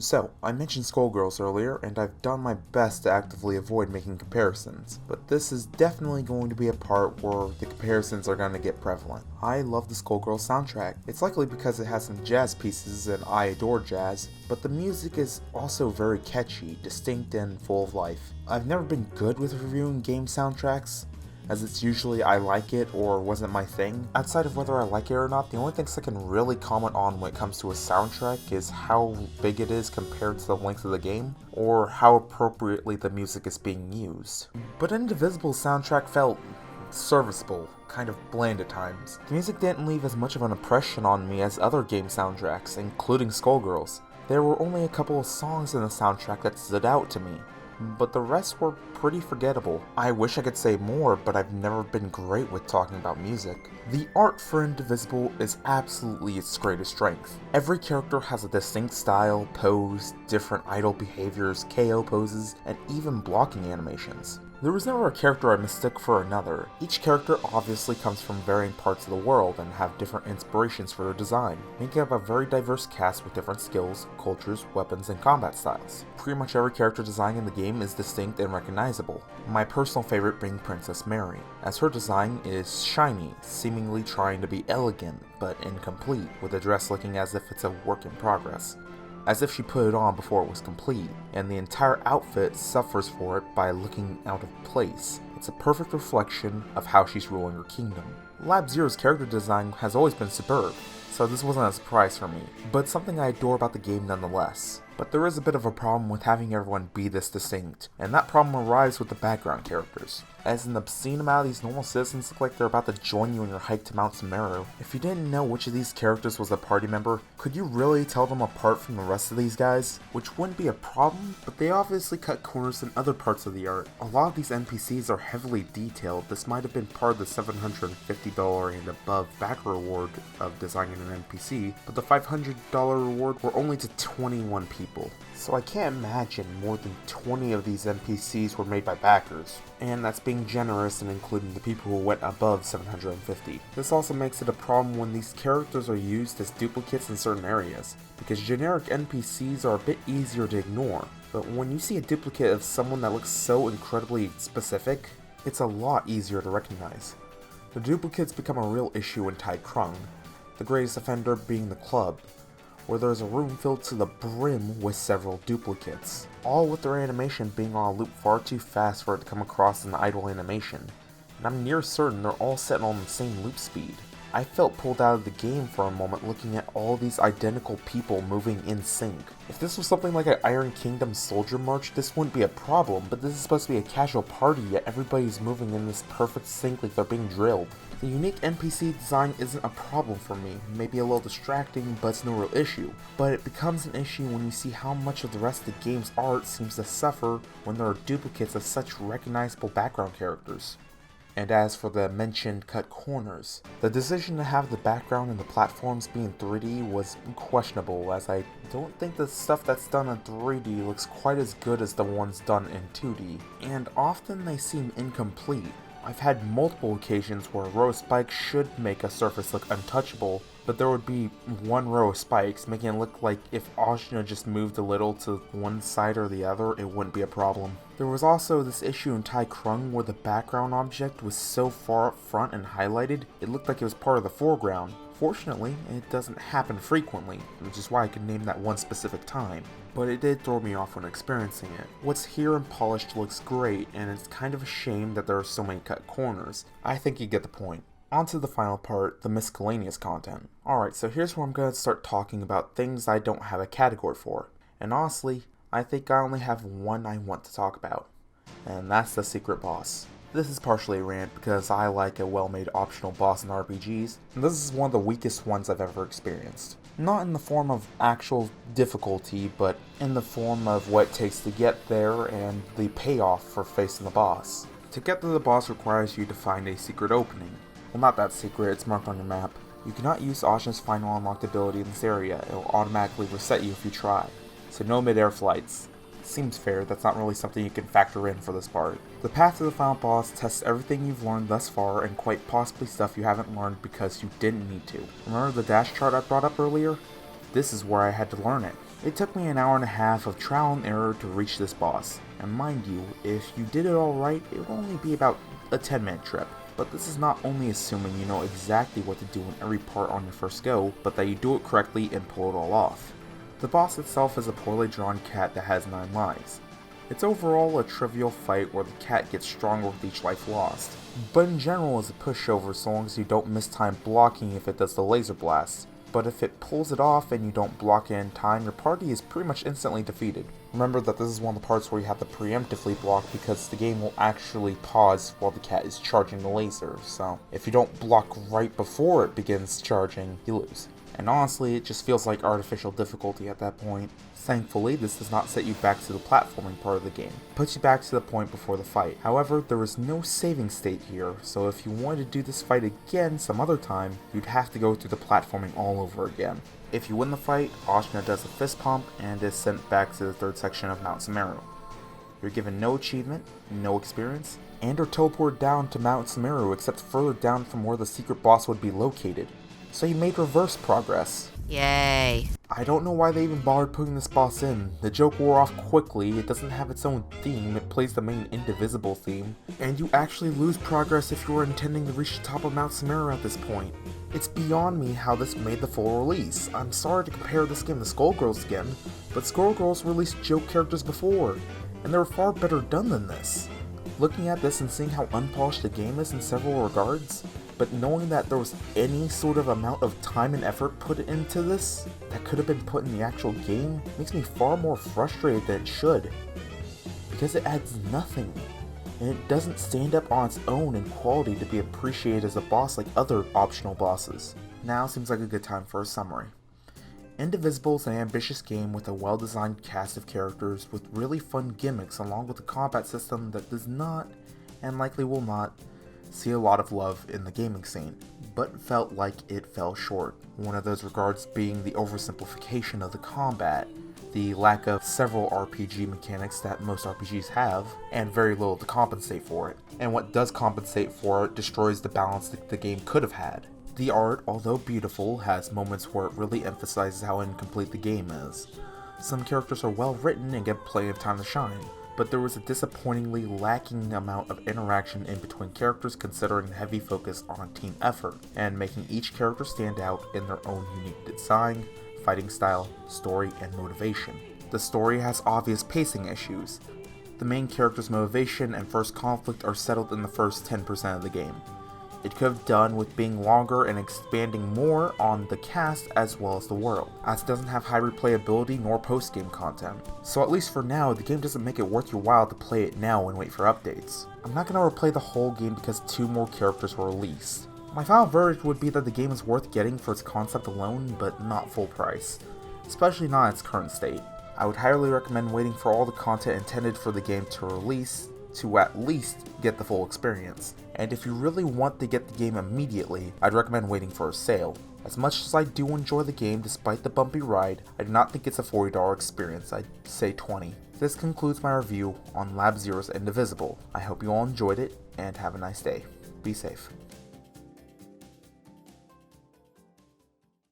So, I mentioned Skullgirls earlier, and I've done my best to actively avoid making comparisons, but this is definitely going to be a part where the comparisons are going to get prevalent. I love the Skullgirls soundtrack. It's likely because it has some jazz pieces, and I adore jazz, but the music is also very catchy, distinct, and full of life. I've never been good with reviewing game soundtracks, as it's usually I like it or wasn't my thing. Outside of whether I like it or not, the only things I can really comment on when it comes to a soundtrack is how big it is compared to the length of the game, or how appropriately the music is being used. But Indivisible's soundtrack felt serviceable, kind of bland at times. The music didn't leave as much of an impression on me as other game soundtracks, including Skullgirls. There were only a couple of songs in the soundtrack that stood out to me, but the rest were pretty forgettable. I wish I could say more, but I've never been great with talking about music. The art for Indivisible is absolutely its greatest strength. Every character has a distinct style, pose, different idle behaviors, KO poses, and even blocking animations. There was never a character I mistook for another. Each character obviously comes from varying parts of the world and have different inspirations for their design, making up a very diverse cast with different skills, cultures, weapons, and combat styles. Pretty much every character design in the game is distinct and recognizable, my personal favorite being Princess Mary, as her design is shiny, seemingly trying to be elegant but incomplete, with the dress looking as if it's a work in progress, as if she put it on before it was complete, and the entire outfit suffers for it by looking out of place. It's a perfect reflection of how she's ruling her kingdom. Lab Zero's character design has always been superb, so this wasn't a surprise for me, but something I adore about the game nonetheless. But there is a bit of a problem with having everyone be this distinct, and that problem arises with the background characters. As an obscene amount of these normal citizens look like they're about to join you in your hike to Mount Sumeru. If you didn't know which of these characters was a party member, could you really tell them apart from the rest of these guys? Which wouldn't be a problem, but they obviously cut corners in other parts of the art. A lot of these NPCs are heavily detailed. This might have been part of the $750 and above backer reward of designing an NPC, but the $500 reward were only to 21 people. So I can't imagine more than 20 of these NPCs were made by backers, and that's being generous and including the people who went above 750. This also makes it a problem when these characters are used as duplicates in certain areas, because generic NPCs are a bit easier to ignore, but when you see a duplicate of someone that looks so incredibly specific, it's a lot easier to recognize. The duplicates become a real issue in Tai Krung, the greatest offender being the club, where there is a room filled to the brim with several duplicates, all with their animation being on a loop far too fast for it to come across as an idle animation, and I'm near certain they're all set on the same loop speed. I felt pulled out of the game for a moment looking at all these identical people moving in sync. If this was something like an Iron Kingdom Soldier March, this wouldn't be a problem, but this is supposed to be a casual party, yet everybody's moving in this perfect sync like they're being drilled. The unique NPC design isn't a problem for me, maybe a little distracting, but it's no real issue. But it becomes an issue when you see how much of the rest of the game's art seems to suffer when there are duplicates of such recognizable background characters. And as for the mentioned cut corners, the decision to have the background and the platforms be in 3D was questionable, as I don't think the stuff that's done in 3D looks quite as good as the ones done in 2D, and often they seem incomplete. I've had multiple occasions where a row of spikes should make a surface look untouchable, but there would be one row of spikes, making it look like if Ajna just moved a little to one side or the other, it wouldn't be a problem. There was also this issue in Tai Krung where the background object was so far up front and highlighted, it looked like it was part of the foreground. Fortunately, it doesn't happen frequently, which is why I could name that one specific time, but it did throw me off when experiencing it. What's here and polished looks great, and it's kind of a shame that there are so many cut corners. I think you get the point. On to the final part, the miscellaneous content. Alright, so here's where I'm going to start talking about things I don't have a category for, and honestly, I think I only have one I want to talk about, and that's the secret boss. This is partially a rant because I like a well-made optional boss in RPGs, and this is one of the weakest ones I've ever experienced. Not in the form of actual difficulty, but in the form of what it takes to get there and the payoff for facing the boss. To get to the boss requires you to find a secret opening. Well, not that secret, it's marked on your map. You cannot use Ajna's final unlocked ability in this area, it will automatically reset you if you try. So no mid-air flights. Seems fair, that's not really something you can factor in for this part. The path to the final boss tests everything you've learned thus far and quite possibly stuff you haven't learned because you didn't need to. Remember the dash chart I brought up earlier? This is where I had to learn it. It took me an hour and a half of trial and error to reach this boss. And mind you, if you did it all right, it would only be about a 10-minute trip. But this is not only assuming you know exactly what to do in every part on your first go, but that you do it correctly and pull it all off. The boss itself is a poorly drawn cat that has 9 lives. It's overall a trivial fight where the cat gets stronger with each life lost, but in general is a pushover so long as you don't miss time blocking if it does the laser blast. But if it pulls it off and you don't block it in time, your party is pretty much instantly defeated. Remember that this is one of the parts where you have to preemptively block because the game will actually pause while the cat is charging the laser, so if you don't block right before it begins charging, you lose. And honestly, it just feels like artificial difficulty at that point. Thankfully, this does not set you back to the platforming part of the game. It puts you back to the point before the fight. However, there is no saving state here, so if you wanted to do this fight again some other time, you'd have to go through the platforming all over again. If you win the fight, Ajna does a fist pump and is sent back to the 3rd section of Mount Sumeru. You're given no achievement, no experience, and are teleported down to Mount Sumeru except further down from where the secret boss would be located. So you made reverse progress. Yay. I don't know why they even bothered putting this boss in. The joke wore off quickly, it doesn't have its own theme, it plays the main Indivisible theme, and you actually lose progress if you were intending to reach the top of Mount Sumeru at this point. It's beyond me how this made the full release. I'm sorry to compare this game to Skullgirls again, but Skullgirls released joke characters before, and they were far better done than this. Looking at this and seeing how unpolished the game is in several regards, but knowing that there was any sort of amount of time and effort put into this that could have been put in the actual game makes me far more frustrated than it should, because it adds nothing, and it doesn't stand up on its own in quality to be appreciated as a boss like other optional bosses. Now seems like a good time for a summary. Indivisible is an ambitious game with a well-designed cast of characters with really fun gimmicks, along with a combat system that does not, and likely will not, see a lot of love in the gaming scene, but felt like it fell short. One of those regards being the oversimplification of the combat, the lack of several RPG mechanics that most RPGs have, and very little to compensate for it. And what does compensate for it destroys the balance that the game could have had. The art, although beautiful, has moments where it really emphasizes how incomplete the game is. Some characters are well written and get plenty of time to shine, but there was a disappointingly lacking amount of interaction in between characters considering the heavy focus on team effort, and making each character stand out in their own unique design, fighting style, story, and motivation. The story has obvious pacing issues. The main character's motivation and first conflict are settled in the first 10% of the game. It could have done with being longer and expanding more on the cast as well as the world, as it doesn't have high replayability nor post-game content. So at least for now, the game doesn't make it worth your while to play it now and wait for updates. I'm not going to replay the whole game because 2 more characters were released. My final verdict would be that the game is worth getting for its concept alone, but not full price, especially not in its current state. I would highly recommend waiting for all the content intended for the game to release to at least get the full experience. And if you really want to get the game immediately, I'd recommend waiting for a sale. As much as I do enjoy the game despite the bumpy ride, I do not think it's a $40 experience, I'd say $20. This concludes my review on Lab Zero's Indivisible. I hope you all enjoyed it, and have a nice day. Be safe.